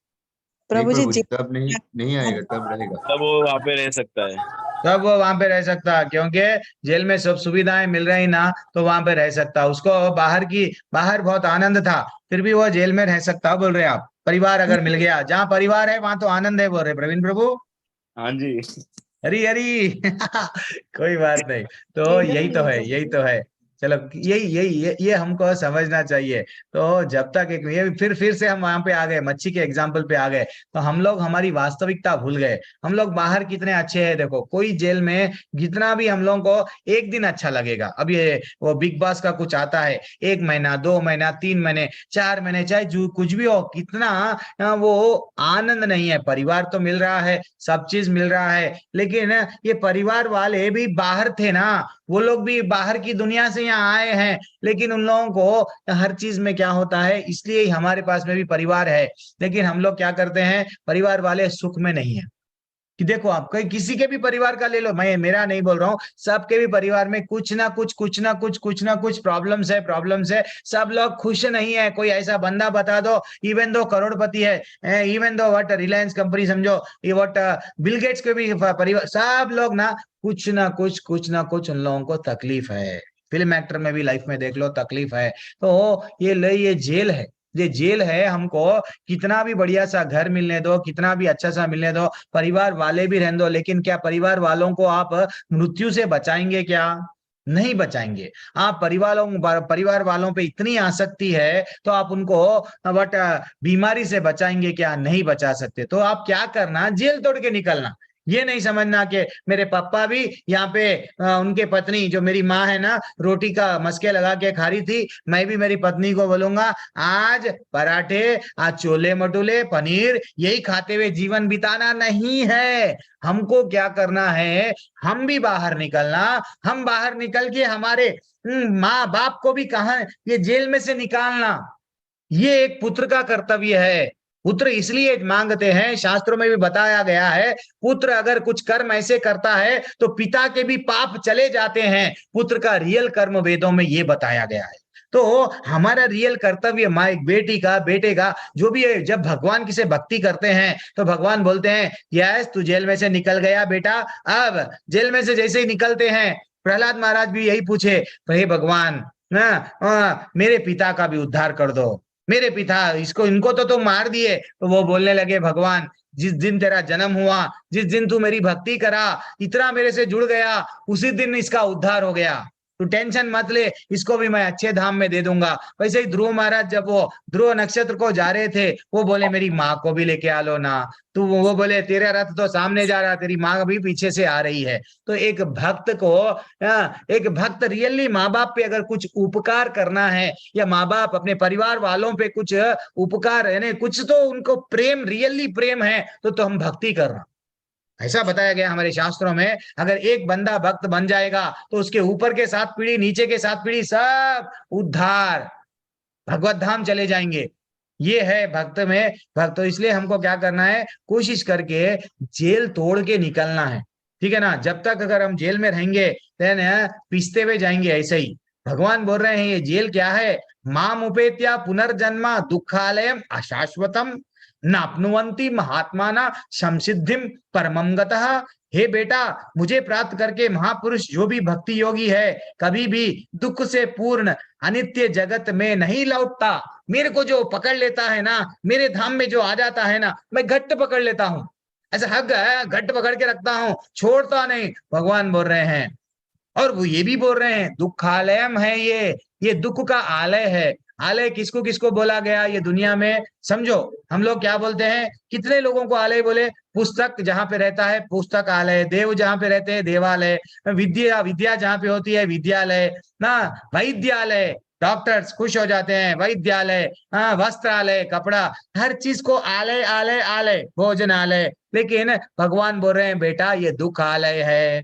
प्रभु जी तब नहीं आएगा, तब रहेगा, तब वो वहाँ पे रह सकता है। तब वो वहां पे रह सकता, क्योंकि जेल में सब सुविधाएं मिल रही ना, तो वहां पे रह सकता। उसको बाहर बहुत आनंद था, फिर भी वो जेल में रह सकता, बोल रहे आप? परिवार अगर मिल गया, जहाँ परिवार है वहां तो आनंद है, बोल रहे प्रवीण प्रभु। हाँ जी। हरी हरी कोई बात नहीं, तो यही तो है, यही तो है। चलो यही यही ये हमको समझना चाहिए। तो जब तक एक ये फिर से हम वहां पे आ गए, मच्छी के एग्जाम्पल पे आ गए, तो हम लोग हमारी वास्तविकता भूल गए। हम लोग बाहर कितने अच्छे हैं, देखो कोई जेल में जितना भी हम लोगों को एक दिन अच्छा लगेगा, अब ये वो बिग बॉस का कुछ आता है, 1 महीना 2 महीना 3 महीने 4 महीने, चाहे जो कुछ भी हो, कितना वो आनंद नहीं है। परिवार तो मिल रहा है, सब चीज मिल रहा है, लेकिन ये परिवार वाले भी बाहर थे ना, वो लोग भी बाहर की दुनिया से यहाँ आए हैं, लेकिन उन लोगों को हर चीज में क्या होता है, इसलिए ही हमारे पास में भी परिवार है, लेकिन हम लोग क्या करते हैं, परिवार वाले सुख में नहीं है। कि देखो आप कहीं किसी के भी परिवार का ले लो, मैं मेरा नहीं बोल रहा हूँ, सबके भी परिवार में कुछ ना कुछ प्रॉब्लम्स है, सब लोग खुश नहीं है। कोई ऐसा बंदा बता दो, इवन दो करोड़पति है, even though what Reliance company समझो, ये व्हाट बिल गेट्स के भी परिवार, सब लोग ना कुछ ना कुछ उन लोगों को तकलीफ है। फिल्म एक्टर में भी लाइफ में देख लो तकलीफ है। तो ये जेल है, ये जेल है। हमको कितना भी बढ़िया सा घर मिलने दो, कितना भी अच्छा सा मिलने दो, परिवार वाले भी रहने दो, लेकिन क्या परिवार वालों को आप मृत्यु से बचाएंगे? क्या नहीं बचाएंगे। आप परिवार वालों पे इतनी आसक्ति है तो आप उनको बट बीमारी से बचाएंगे क्या? नहीं बचा सकते। तो आप क्या करना, जेल तोड़ के निकलना। ये नहीं समझना कि मेरे पापा भी यहाँ पे उनके पत्नी जो मेरी माँ है ना, रोटी का मस्के लगा के खा रही थी, मैं भी मेरी पत्नी को बोलूंगा आज पराठे, आज छोले भटूरे पनीर यही खाते हुए जीवन बिताना नहीं है। हमको क्या करना है, हम भी बाहर निकलना, हम बाहर निकल के हमारे माँ बाप को भी कहा ये जेल में से निकालना, ये एक पुत्र का कर्तव्य है। पुत्र इसलिए मांगते हैं, शास्त्रों में भी बताया गया है, पुत्र अगर कुछ कर्म ऐसे करता है तो पिता के भी पाप चले जाते हैं। पुत्र का रियल कर्म वेदों में ये बताया गया है। तो हमारा रियल कर्तव्य माँ एक बेटे का जो भी है, जब भगवान की से भक्ति करते हैं तो भगवान बोलते हैं यस तू जेल में से निकल गया बेटा। अब जेल में से जैसे ही निकलते हैं, प्रहलाद महाराज भी यही पूछे, हे भगवान मेरे पिता का भी उद्धार कर दो, मेरे पिता इनको तो तुम मार दिए। तो वो बोलने लगे भगवान जिस दिन तेरा जन्म हुआ, जिस दिन तू मेरी भक्ति करा, इतना मेरे से जुड़ गया, उसी दिन इसका उद्धार हो गया। तू टेंशन मत ले, इसको भी मैं अच्छे धाम में दे दूंगा। वैसे ही ध्रुव महाराज जब वो ध्रुव नक्षत्र को जा रहे थे, वो बोले मेरी माँ को भी लेके आ लो ना। तो वो बोले तेरा रथ तो सामने जा रहा, तेरी माँ भी पीछे से आ रही है। तो एक भक्त को एक भक्त रियली माँ बाप पे अगर कुछ उपकार करना है, या माँ बाप अपने परिवार वालों पे कुछ उपकार, यानी कुछ तो उनको प्रेम, रियली प्रेम है, तो हम भक्ति करना। ऐसा बताया गया हमारे शास्त्रों में, अगर एक बंदा भक्त बन जाएगा तो उसके ऊपर के 7 पीढ़ी, नीचे के 7 पीढ़ी सब उद्धार, भगवत धाम चले जाएंगे। ये है भक्त में भक्त। तो इसलिए हमको क्या करना है, कोशिश करके जेल तोड़ के निकलना है, ठीक है ना। जब तक अगर हम जेल में रहेंगे देन पिसते हुए जाएंगे ऐसे ही। भगवान बोल रहे हैं ये जेल क्या है, माम उपेत्या पुनर्जन्मा दुखालयम अशाश्वतम नाप्नुवंती महात्माना संसिद्धिम परमं गतः। हे बेटा, मुझे प्राप्त करके महापुरुष जो भी भक्ति योगी है, कभी भी दुख से पूर्ण अनित्य जगत में नहीं लौटता। मेरे को जो पकड़ लेता है ना, मेरे धाम में जो आ जाता है ना, मैं घट्ट पकड़ लेता हूँ, ऐसा हक घट्ट पकड़ के रखता हूँ, छोड़ता नहीं। भगवान बोल रहे हैं, और वो ये भी बोल रहे हैं दुखालयम है ये दुख का आलय है। आलय किसको किसको बोला गया ये दुनिया में, समझो। हम लोग क्या बोलते हैं, कितने लोगों को आलय बोले, पुस्तक जहां पे रहता है पुस्तक आलय, देव जहां पे रहते हैं देवालय, विद्या जहां पे होती है विद्यालय ना, वैद्यालय, डॉक्टर्स खुश हो जाते हैं, वैद्यालय, वस्त्रालय, कपड़ा, हर चीज को आलय आलय आलय, भोजनालय। लेकिन भगवान बोल रहे हैं बेटा ये दुख आलय है।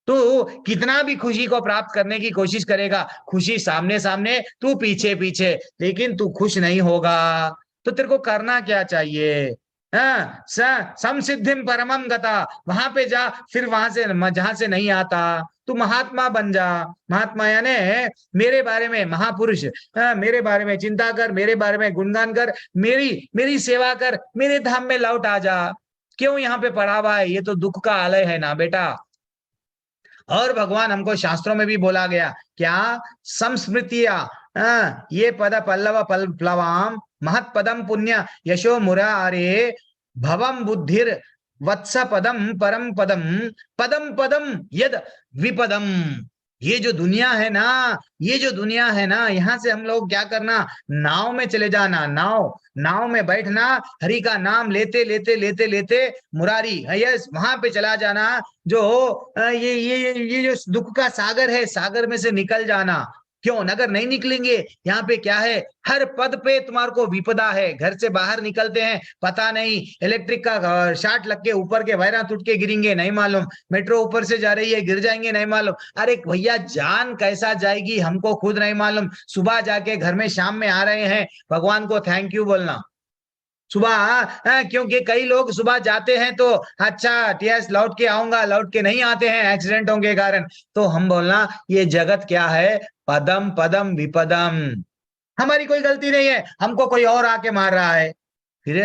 तू कितना भी खुशी को प्राप्त करने की कोशिश करेगा, खुशी सामने सामने, तू पीछे पीछे, लेकिन तू खुश नहीं होगा। तो तेरे को करना क्या चाहिए, समसिद्धिम परमम गता, वहां पे जा, फिर वहां से जहां से नहीं आता तू महात्मा बन जा। महात्मा यानी मेरे बारे में, महापुरुष, मेरे बारे में चिंता कर, मेरे बारे में गुणगान कर, मेरी सेवा कर, मेरे धाम में लौट आ जा। क्यों यहाँ पे पड़ा हुआ है, ये तो दुख का आलय है ना बेटा। और भगवान हमको शास्त्रों में भी बोला गया क्या, संस्मृतिया ये पद पल्लव प्लवाम महत पदम पुण्य यशो मुरारे भवम बुद्धिर वत्स पदम परम पदम पदम पदम यद विपदम। ये जो दुनिया है ना, ये जो दुनिया है ना, यहाँ से हम लोग क्या करना, नाव में चले जाना, नाव में बैठना, हरि का नाम लेते लेते लेते लेते मुरारी, यस, वहां पे चला जाना। जो ये जो दुख का सागर है, सागर में से निकल जाना। क्यों, अगर नहीं निकलेंगे, यहाँ पे क्या है, हर पद पे तुम्हारे को विपदा है। घर से बाहर निकलते हैं, पता नहीं इलेक्ट्रिक का शॉर्ट लग के ऊपर के वायरा टूट के गिरेंगे, नहीं मालूम, मेट्रो ऊपर से जा रही है, गिर जाएंगे, नहीं मालूम। अरे भैया, जान कैसा जाएगी हमको खुद नहीं मालूम। सुबह जाके घर में शाम में आ रहे हैं, भगवान को थैंक यू बोलना सुबह, क्योंकि कई लोग सुबह जाते हैं तो अच्छा टीएस लौट के आऊंगा, लौट के नहीं आते हैं एक्सीडेंटों के कारण। तो हम बोलना ये जगत क्या है, पदम पदम विपदम। हमारी कोई गलती नहीं है, हमको कोई और आके मार रहा है। फिर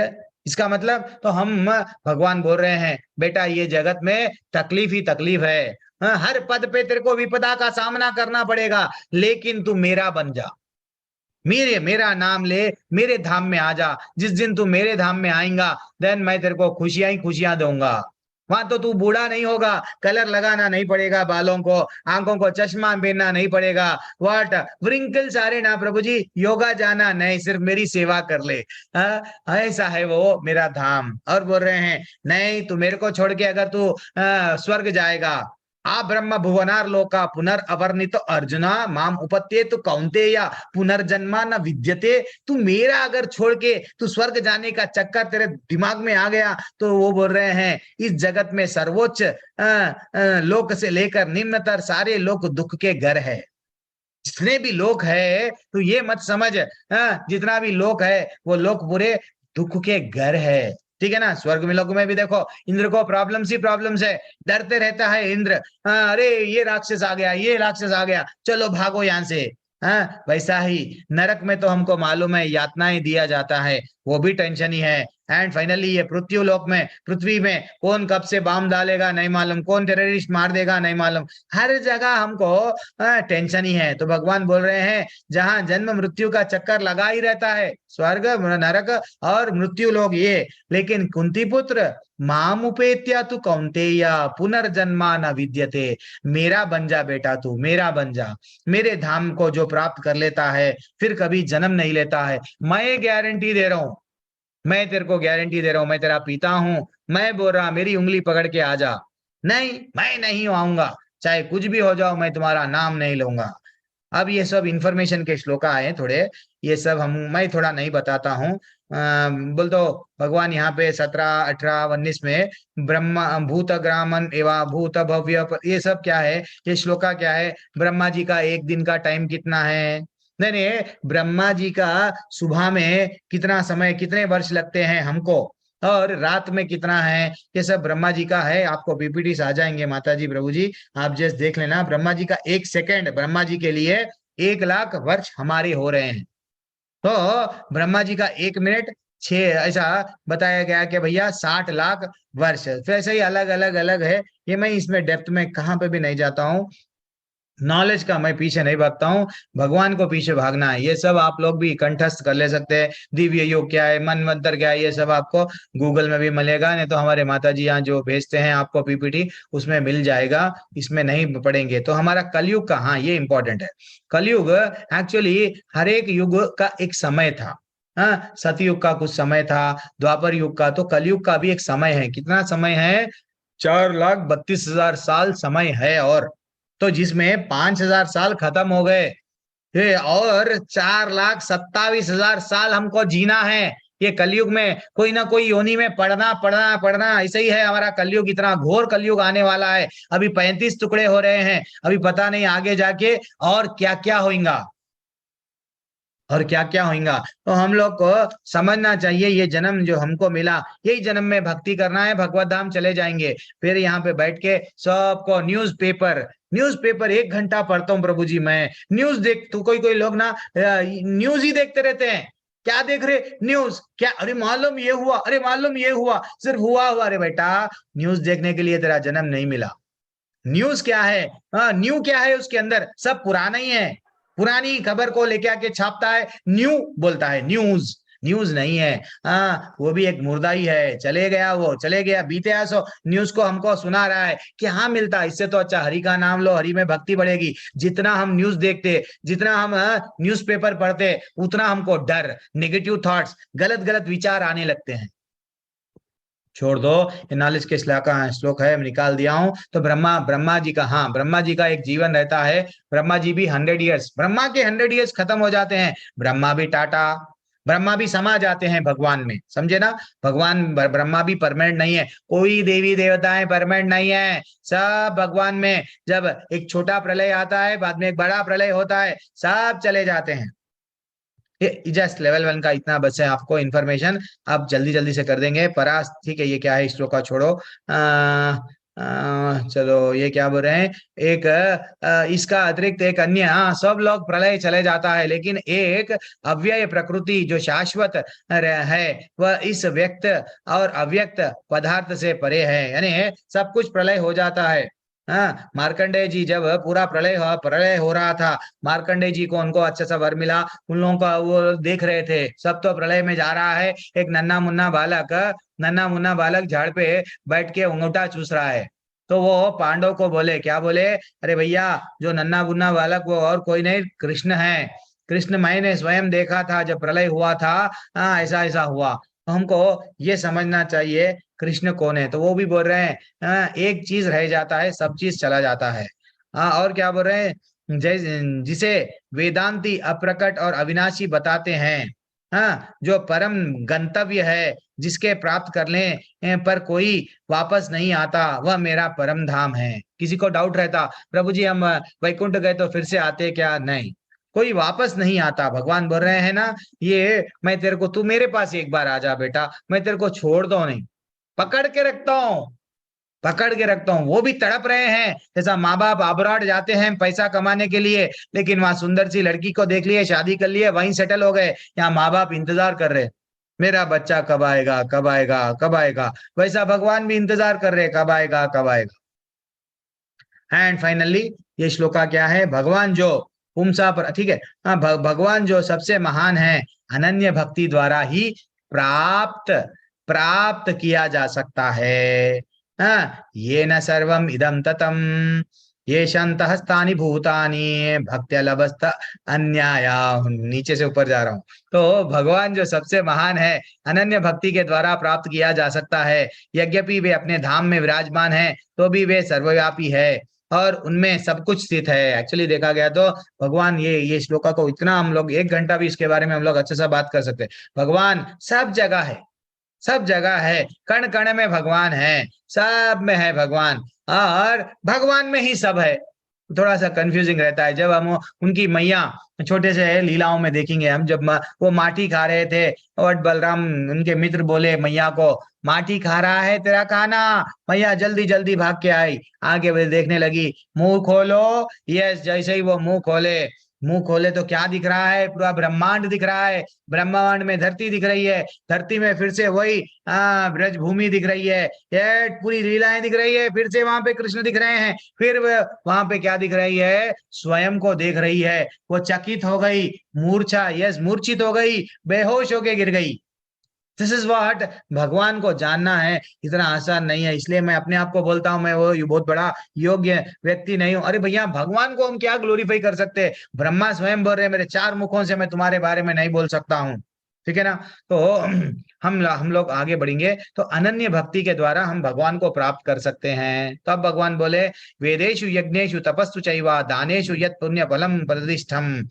इसका मतलब, तो हम, भगवान बोल रहे हैं बेटा ये जगत में तकलीफ ही तकलीफ है। हर पद पे तेरे को विपदा का सामना करना पड़ेगा, लेकिन तू मेरा बन जा, मेरा नाम ले, मेरे धाम में आ जा। जिस दिन तू मेरे धाम में आएगा, देन मैं तेरे को खुशियां ही खुशियां दूंगा। वहां तो तू बूढ़ा नहीं होगा, कलर लगाना नहीं पड़ेगा बालों को, आंखों को चश्मा पहनना नहीं पड़ेगा, व्हाट व्रिंकल्स आ रहे ना प्रभु जी, योगा जाना नहीं, सिर्फ मेरी सेवा कर ले। ऐसा है वो मेरा धाम। और बोल रहे हैं नहीं, तू मेरे को छोड़ के अगर तू स्वर्ग जाएगा, आ ब्रह्म भुवनार लोका पुनर्अवर्णित अर्जुना माम उपत्ये तो कौन्तेय पुनर्जन्मा न विद्यते। तू मेरा अगर छोड़ के तू स्वर्ग जाने का चक्कर तेरे दिमाग में आ गया, तो वो बोल रहे हैं इस जगत में सर्वोच्च लोक से लेकर निम्नतर सारे लोक दुख के घर है। जितने भी लोक है, तो ये मत समझ जितना भी लोक है वो लोक पूरे दुख के घर है, ठीक है ना। स्वर्ग में लोक में भी देखो, इंद्र को प्रॉब्लम्स ही प्रॉब्लम्स है, डरते रहता है इंद्र, अरे ये राक्षस आ गया, ये राक्षस आ गया, चलो भागो यहाँ से। वैसा ही नरक में तो हमको मालूम है यातनाएं दिया जाता है, वो भी टेंशन ही है। एंड फाइनली ये पृथ्वी लोक में, पृथ्वी में कौन कब से बम डालेगा नहीं मालूम, कौन टेररिस्ट मार देगा नहीं मालूम, हर जगह हमको टेंशन ही है। तो भगवान बोल रहे हैं जहां जन्म मृत्यु का चक्कर लगा ही रहता है, स्वर्ग नरक और मृत्यु लोग ये, लेकिन कुंती पुत्र मामुपेत्या तू कौन्तेय पुनर्जन्मा न विद्यते, मेरा बन जा बेटा, तू मेरा बन जा, मेरे धाम को जो प्राप्त कर लेता है फिर कभी जन्म नहीं लेता है। मैं गारंटी दे रहा हूं, मैं तेरे को गारंटी दे रहा हूं, मैं तेरा पिता हूं, मैं बोल रहा मेरी उंगली पकड़ के आ जा, नहीं मैं नहीं आऊंगा, चाहे कुछ भी हो जाओ, मैं तुम्हारा नाम नहीं लूंगा। अब ये सब इंफॉर्मेशन के श्लोक आए थोड़े, ये सब मैं थोड़ा नहीं बताता हूँ। बोल तो भगवान यहाँ पे 17, 18, 19 में ब्रह्मा भूत ग्रामन एवं भूत भव्य, ये सब क्या है, ये श्लोका क्या है, ब्रह्मा जी का एक दिन का टाइम कितना है, नहीं नहीं, ब्रह्मा जी का सुबह में कितना समय, कितने वर्ष लगते हैं हमको, और रात में कितना है, ये सब ब्रह्मा जी का है। आपको पीपीटी आ जाएंगे माता जी प्रभु जी, आप जस्ट देख लेना। ब्रह्मा जी का 1 सेकेंड ब्रह्मा जी के लिए 1 लाख वर्ष हमारे हो रहे हैं। तो ब्रह्मा जी का 1 मिनट 6, ऐसा बताया गया कि भैया 60 लाख वर्ष। तो ऐसे ही अलग अलग अलग है, ये मैं इसमें डेप्थ में कहाँ पे भी नहीं जाता हूँ, नॉलेज का मैं पीछे नहीं भागता हूँ, भगवान को पीछे भागना है। ये सब आप लोग भी कंठस्थ कर ले सकते हैं, दिव्य योग क्या है, मनवंतर क्या है, ये सब आपको गूगल में भी मिलेगा, नहीं तो हमारे माता जी यहाँ जो भेजते हैं आपको पीपीटी, उसमें मिल जाएगा, इसमें नहीं पढ़ेंगे। तो हमारा कलयुग का, हाँ ये इंपॉर्टेंट है, कलयुग एक्चुअली हर एक युग का एक समय था। हाँ, सतयुग का कुछ समय था, द्वापर युग का, तो कलयुग का भी एक समय है। कितना समय है, 4,32,000 साल समय है, और तो जिसमें 5,000 साल खत्म हो गए और 4,27,000 साल हमको जीना है। ये कलयुग में कोई ना कोई योनि में पढ़ना पढ़ना पढ़ना, ऐसे ही है हमारा कलयुग, इतना घोर कलयुग आने वाला है। अभी 35 टुकड़े हो रहे हैं, अभी पता नहीं आगे जाके और क्या क्या होगा, और क्या क्या होगा। तो हम लोग को समझना चाहिए, ये जन्म जो हमको मिला, यही जन्म में भक्ति करना है, भगवत धाम चले जाएंगे। फिर यहाँ पे बैठ के सबको न्यूज़पेपर 1 घंटा पढ़ता हूँ प्रभु जी मैं, न्यूज देख, तो कोई लोग ना न्यूज ही देखते रहते हैं। क्या देख रहे, न्यूज क्या, अरे मालूम ये हुआ, अरे मालूम ये हुआ, सिर्फ हुआ। अरे बेटा, न्यूज देखने के लिए तेरा जन्म नहीं मिला। न्यूज क्या है, न्यू क्या है, उसके अंदर सब पुराना ही है, पुरानी खबर को लेके आके छापता है, न्यू बोलता है, न्यूज नहीं है। वो भी एक मुर्दा ही है, चले गया, वो चले गया, बीते आसो न्यूज को हमको सुना रहा है कि हाँ मिलता है। इससे तो अच्छा हरि का नाम लो, हरि में भक्ति बढ़ेगी। जितना हम न्यूज देखते, जितना हम न्यूज़पेपर पढ़ते, उतना हमको डर, नेगेटिव थॉट्स, गलत गलत विचार आने लगते हैं। छोड़ दो, ये नॉलेज के श्लोक है, मैं निकाल दिया हूं। तो ब्रह्मा जी का, हाँ ब्रह्मा जी का एक जीवन रहता है, ब्रह्मा जी भी 100 ईयर्स, ब्रह्मा के 100 ईयर्स खत्म हो जाते हैं, ब्रह्मा भी टाटा, ब्रह्मा भी समा जाते हैं भगवान में, समझे ना। भगवान ब्रह्मा भी परमानेंट नहीं है, कोई देवी देवताएं परमानेंट नहीं है, सब भगवान में। जब एक छोटा प्रलय आता है, बाद में एक बड़ा प्रलय होता है, सब चले जाते हैं। ये जस्ट लेवल 1 का इतना बस है आपको इन्फॉर्मेशन, आप जल्दी जल्दी से कर देंगे। परास, ठीक है, ये क्या है, श्लोक का छोड़ो। चलो, ये क्या बोल रहे हैं, एक इसका अतिरिक्त एक अन्य, हाँ सब लोग प्रलय चले जाता है, लेकिन एक अव्यय प्रकृति जो शाश्वत है, वह इस व्यक्त और अव्यक्त पदार्थ से परे है, यानी सब कुछ प्रलय हो जाता है। हाँ, मार्कंडेय जी जब पूरा प्रलय हो रहा था, मार्कंडेय जी को उनको अच्छा सा वर मिला, उन लोगों का वो देख रहे थे, सब तो प्रलय में जा रहा है, एक नन्हा मुन्ना बालक झाड़ पे बैठ के अंगूठा चूस रहा है। तो वो पांडव को बोले, क्या बोले, अरे भैया, जो नन्हा मुन्ना बालक वो और कोई नहीं, कृष्ण है, कृष्ण मैंने स्वयं देखा था जब प्रलय हुआ था, हाँ ऐसा ऐसा हुआ। तो हमको ये समझना चाहिए कृष्ण कौन है। तो वो भी बोल रहे हैं एक चीज रह जाता है, सब चीज चला जाता है। और क्या बोल रहे हैं, जिसे वेदांती अप्रकट और अविनाशी बताते हैं, जो परम गंतव्य है, जिसके प्राप्त करने पर कोई वापस नहीं आता, वह मेरा परम धाम है। किसी को डाउट रहता, प्रभु जी हम वैकुंठ गए तो फिर से आते क्या, नहीं, कोई वापस नहीं आता। भगवान बोल रहे हैं ना, ये मैं तेरे को, तू मेरे पास एक बार आ जा बेटा, मैं तेरे को छोड़ दो नहीं, पकड़ के रखता हूँ। वो भी तड़प रहे हैं, जैसा माँ बाप अब्रॉड जाते हैं पैसा कमाने के लिए, लेकिन वहां सुंदर सी लड़की को देख लिए, शादी कर लिए, वहीं सेटल हो गए, यहाँ माँ बाप इंतजार कर रहे। मेरा बच्चा कब आएगा, कब आएगा, कब आएगा। वैसा भगवान भी इंतजार कर रहे, कब आएगा, कब आएगा। एंड फाइनली ये श्लोका क्या है, भगवान जो पुंसा पर, ठीक है, हाँ, भगवान जो सबसे महान है, अनन्य भक्ति द्वारा ही प्राप्त प्राप्त किया जा सकता है। हाँ, ये न सर्वम इदम ततम ये शांतहस्तानि भूतानि भक्त्या लभस्त अन्याया। नीचे से ऊपर जा रहा हूं। तो भगवान जो सबसे महान है, अनन्य भक्ति के द्वारा प्राप्त किया जा सकता है। यद्यपि वे अपने धाम में विराजमान है, तो भी वे सर्वव्यापी है और उनमें सब कुछ स्थित है। एक्चुअली देखा गया तो भगवान, ये श्लोका को इतना हम लोग 1 घंटा भी इसके बारे में हम लोग अच्छे से बात कर सकते हैं। भगवान सब जगह है, सब जगह है, कण कण में भगवान है, सब में है भगवान, और भगवान में ही सब है। थोड़ा सा कंफ्यूजिंग रहता है जब हम उनकी मैया छोटे से लीलाओं में देखेंगे हम, जब वो माटी खा रहे थे और बलराम उनके मित्र बोले मैया को, माटी खा रहा है तेरा खाना। मैया जल्दी जल्दी भाग के आई, आगे वे देखने लगी, मुंह खोलो। यस, जैसे ही वो मुंह खोले तो क्या दिख रहा है, पूरा ब्रह्मांड दिख रहा है। ब्रह्मांड में धरती दिख रही है, धरती में फिर से वही ब्रज भूमि दिख रही है, ये पूरी लीलाएं दिख रही है। फिर से वहां पे कृष्ण दिख रहे हैं, फिर वहां पे क्या दिख रही है, स्वयं को देख रही है। वो चकित हो गई, मूर्छा, यस, मूर्छित हो गई, बेहोश होके गिर गई। दिस इज व्हाट, भगवान को जानना है इतना आसान नहीं है। इसलिए मैं अपने आप को बोलता हूं मैं वो बहुत बड़ा योग्य व्यक्ति नहीं हूं। अरे भैया, भगवान को हम क्या ग्लोरीफाई कर सकते हैं? ब्रह्मा स्वयं बोल रहे, मेरे 4 मुखों से मैं तुम्हारे बारे में नहीं बोल सकता हूं, ठीक है ना। तो हम लोग आगे बढ़ेंगे तो अनन्य भक्ति के द्वारा हम भगवान को प्राप्त कर सकते हैं। तो अब भगवान बोले, वेदेषु यज्ञेषु तपस्सु चैव दानेषु यत् पुण्य फलम प्रतिष्ठम।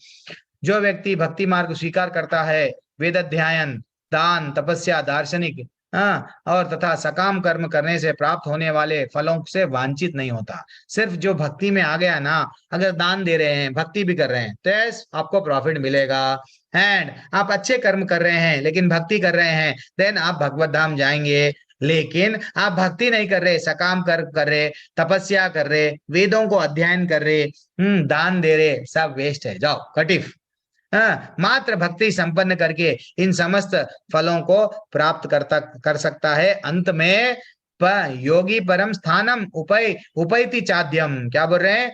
जो व्यक्ति भक्ति मार्ग स्वीकार करता है, वेद अध्ययन, दान, तपस्या, दार्शनिक और तथा सकाम कर्म करने से प्राप्त होने वाले फलों से वांछित नहीं होता। सिर्फ जो भक्ति में आ गया ना, अगर दान दे रहे हैं, भक्ति भी कर रहे हैं, तो आपको प्रॉफिट मिलेगा। एंड आप अच्छे कर्म कर रहे हैं लेकिन भक्ति कर रहे हैं, देन आप भगवत धाम जाएंगे। लेकिन आप भक्ति नहीं कर रहे, सकाम कर रहे, तपस्या कर रहे, वेदों को अध्ययन कर रहे, दान दे रहे, सब वेस्ट है, जाओ कटिफ। मात्र भक्ति संपन्न करके इन समस्त फलों को प्राप्त कर सकता है। अंत में योगी परम स्थानम उपैति चाद्यम, क्या बोल रहे हैं,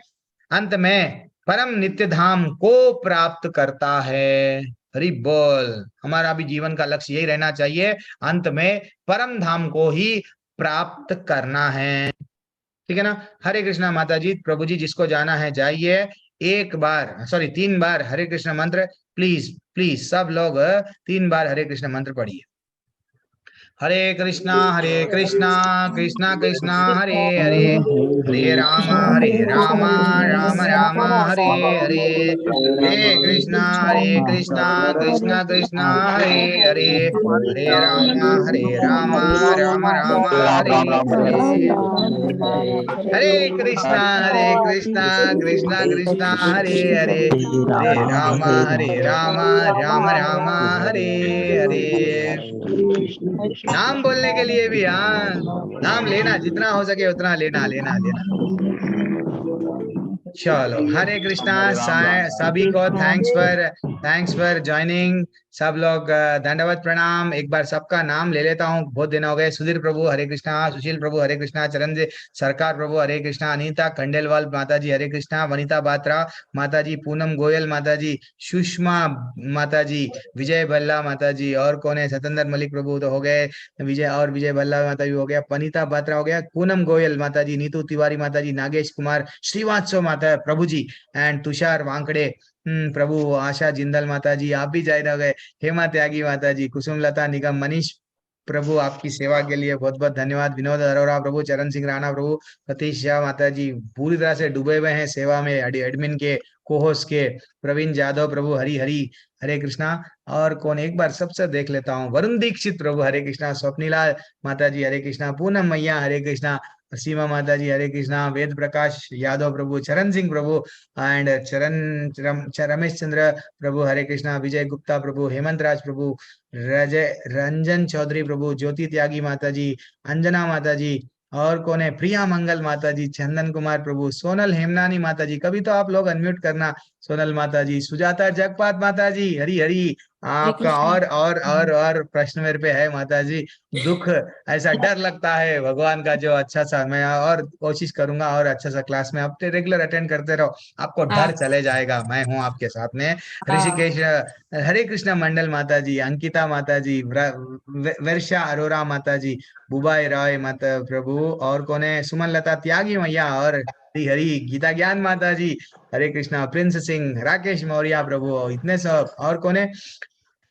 अंत में परम नित्य धाम को प्राप्त करता है। हरि बोल। हमारा भी जीवन का लक्ष्य यही रहना चाहिए, अंत में परम धाम को ही प्राप्त करना है, ठीक है ना। हरे कृष्णा माता जी, प्रभु जी, जिसको जाना है जाइए। 3 बार हरे कृष्ण मंत्र, प्लीज प्लीज सब लोग 3 बार हरे कृष्ण मंत्र पढ़िए। हरे कृष्णा कृष्णा कृष्णा हरे हरे, हरे राम राम राम हरे हरे, हरे कृष्णा कृष्णा कृष्णा हरे हरे, हरे राम राम हरे हरे, हरे कृष्णा कृष्णा कृष्णा हरे हरे, हरे राम राम हरे हरे। नाम बोलने के लिए भी, नाम लेना, जितना हो सके उतना लेना। चलो, हरे कृष्णा। सभी को थैंक्स फॉर ज्वाइनिंग। सब लोग दंडवत प्रणाम। एक बार सबका नाम ले लेता हूँ, बहुत दिन हो गए। सुधीर प्रभु हरे कृष्णा, सुशील प्रभु हरे कृष्णा, चरणजीत सरकार प्रभु हरे कृष्णा, अनीता खंडेलवाल माता जी हरे कृष्णा, वनिता बात्रा माता जी, पूनम गोयल माता जी, सुषमा माता जी, विजय भल्ला माता जी, और कौन है, सतेंद्र मलिक प्रभु तो हो गए, विजय भल्ला माता जी हो गया, पनीता बात्रा हो गया, पूनम गोयल माता जी, नीतू तिवारी माता जी, नागेश कुमार श्रीवास्तव माता प्रभु जी, एंड तुषार वांकड़े प्रभु, आशा जिंदल माता जी, आप भी जय हो गए, हेमा त्यागी माता जी, कुसुम लता निगम, मनीष प्रभु, आपकी सेवा के लिए बहुत बहुत धन्यवाद। विनोद अरोरा प्रभु, चरण सिंह राणा प्रभु, सतीश शाह माता जी, पूरी तरह से डूबे हुए हैं सेवा में, एडमिन के, कोहोस के, प्रवीण जादव प्रभु हरी हरी हरे कृष्णा। और कौन, एक बार सबसे देख लेता हूँ, वरुण दीक्षित प्रभु हरे कृष्णा, स्वप्नीला माता जी हरे कृष्णा, पूनम मैया हरे कृष्णा, सीमा माता जी हरे कृष्णा, वेद प्रकाश यादव प्रभु, चरण सिंह प्रभु एंड रमेश चंद्र प्रभु हरे कृष्णा, विजय गुप्ता प्रभु, हेमंत राज प्रभु, रंजन चौधरी प्रभु, ज्योति त्यागी माता जी, अंजना माता जी, और कौन है, प्रिया मंगल माता जी, चंदन कुमार प्रभु, सोनल हेमनानी माता जी। कभी तो आप लोग अनम्यूट करना, सोनल माता जी, सुजाता जगपात माता जी, हरी हरी। आपका कृष्ण। और प्रश्न मेरे पे है माता जी। दुख, ऐसा डर लगता है भगवान का जो अच्छा सा, मैं और कोशिश करूंगा और अच्छा सा क्लास में आप रेगुलर अटेंड करते रहो, आपको डर हाँ चले जाएगा, मैं हूँ आपके साथ में। हाँ ऋषिकेश हरे कृष्णा मंडल माता जी, अंकिता माता जी, वर्षा अरोरा माता जी, बुबाई राय माता प्रभु, और कौन है, सुमन लता त्यागी मैया, और हरी हरी गीता ज्ञान माता जी, हरे कृष्णा प्रिंस सिंह, राकेश मौर्य प्रभु, इतने सब, और कौन है,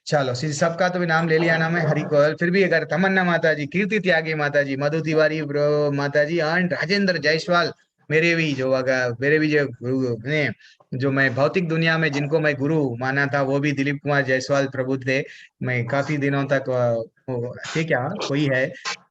चलो सबका तो भी नाम ले लिया ना मैं, हरि को फिर भी अगर तमन्ना माता जी, कीर्ति त्यागी माता जी, मधु तिवारी ब्रो माता जी, एंड राजेंद्र जायसवाल, मेरे भी जो अगर मेरे भी जो गुरु ने, जो मैं भौतिक दुनिया में जिनको मैं गुरु माना था, वो भी दिलीप कुमार जायसवाल प्रभु थे। मैं काफी दिनों तक थे क्या, कोई है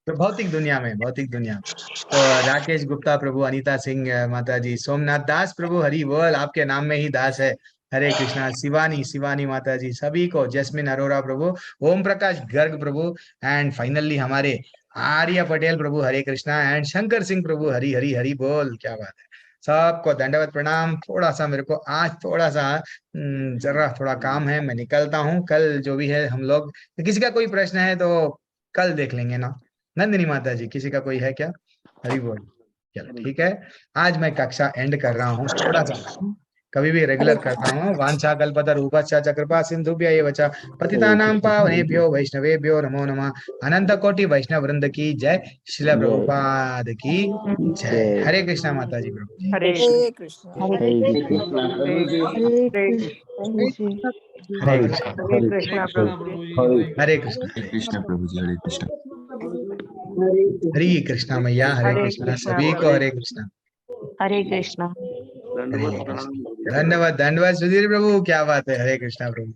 तो भौतिक दुनिया में तो राकेश गुप्ता प्रभु, अनीता सिंह माता जी, सोमनाथ दास प्रभु, हरि बोल, आपके नाम में ही दास है, हरे कृष्णा, शिवानी शिवानी माता जी, सभी को, जस्मिन अरोरा प्रभु, ओम प्रकाश गर्ग प्रभु, एंड फाइनली हमारे आर्य पटेल प्रभु, हरे कृष्णा, एंड शंकर सिंह प्रभु, हरि हरि हरि बोल, क्या बात है। सबको दंडवत प्रणाम। थोड़ा सा मेरे को आज थोड़ा सा जरा थोड़ा काम है, मैं निकलता हूँ, कल जो भी है हम लोग, किसी का कोई प्रश्न है तो कल देख लेंगे ना। नंदिनी माता जी, किसी का कोई है क्या? हरि बोल। चलो ठीक है, आज मैं कक्षा एंड कर रहा हूँ थोड़ा सा, कभी भी रेगुलर करता हूँ। वांछा कल्पतर रूपस्य च कृपा सिंधुभ्य एव च पतितानां पावनेभ्यो वैष्णवेभ्यो नमो नमः। अनंत कोटि वैष्णव वृंद की जय, श्रील प्रभुपाद की जय। हरे कृष्णा माता जी प्रभु जी। हरे कृष्ण हरे कृष्णा हरे कृष्णा, हरे कृष्णा हरे कृष्णा, हरे कृष्ण प्रभु जी, हरे कृष्ण। हरे कृष्णा मैया, हरे कृष्णा, सभी को हरे कृष्णा। हरे कृष्णा। हरे कृष्णा। धन्यवाद धन्यवाद सुधीर प्रभु, क्या बात है, हरे कृष्णा प्रभु।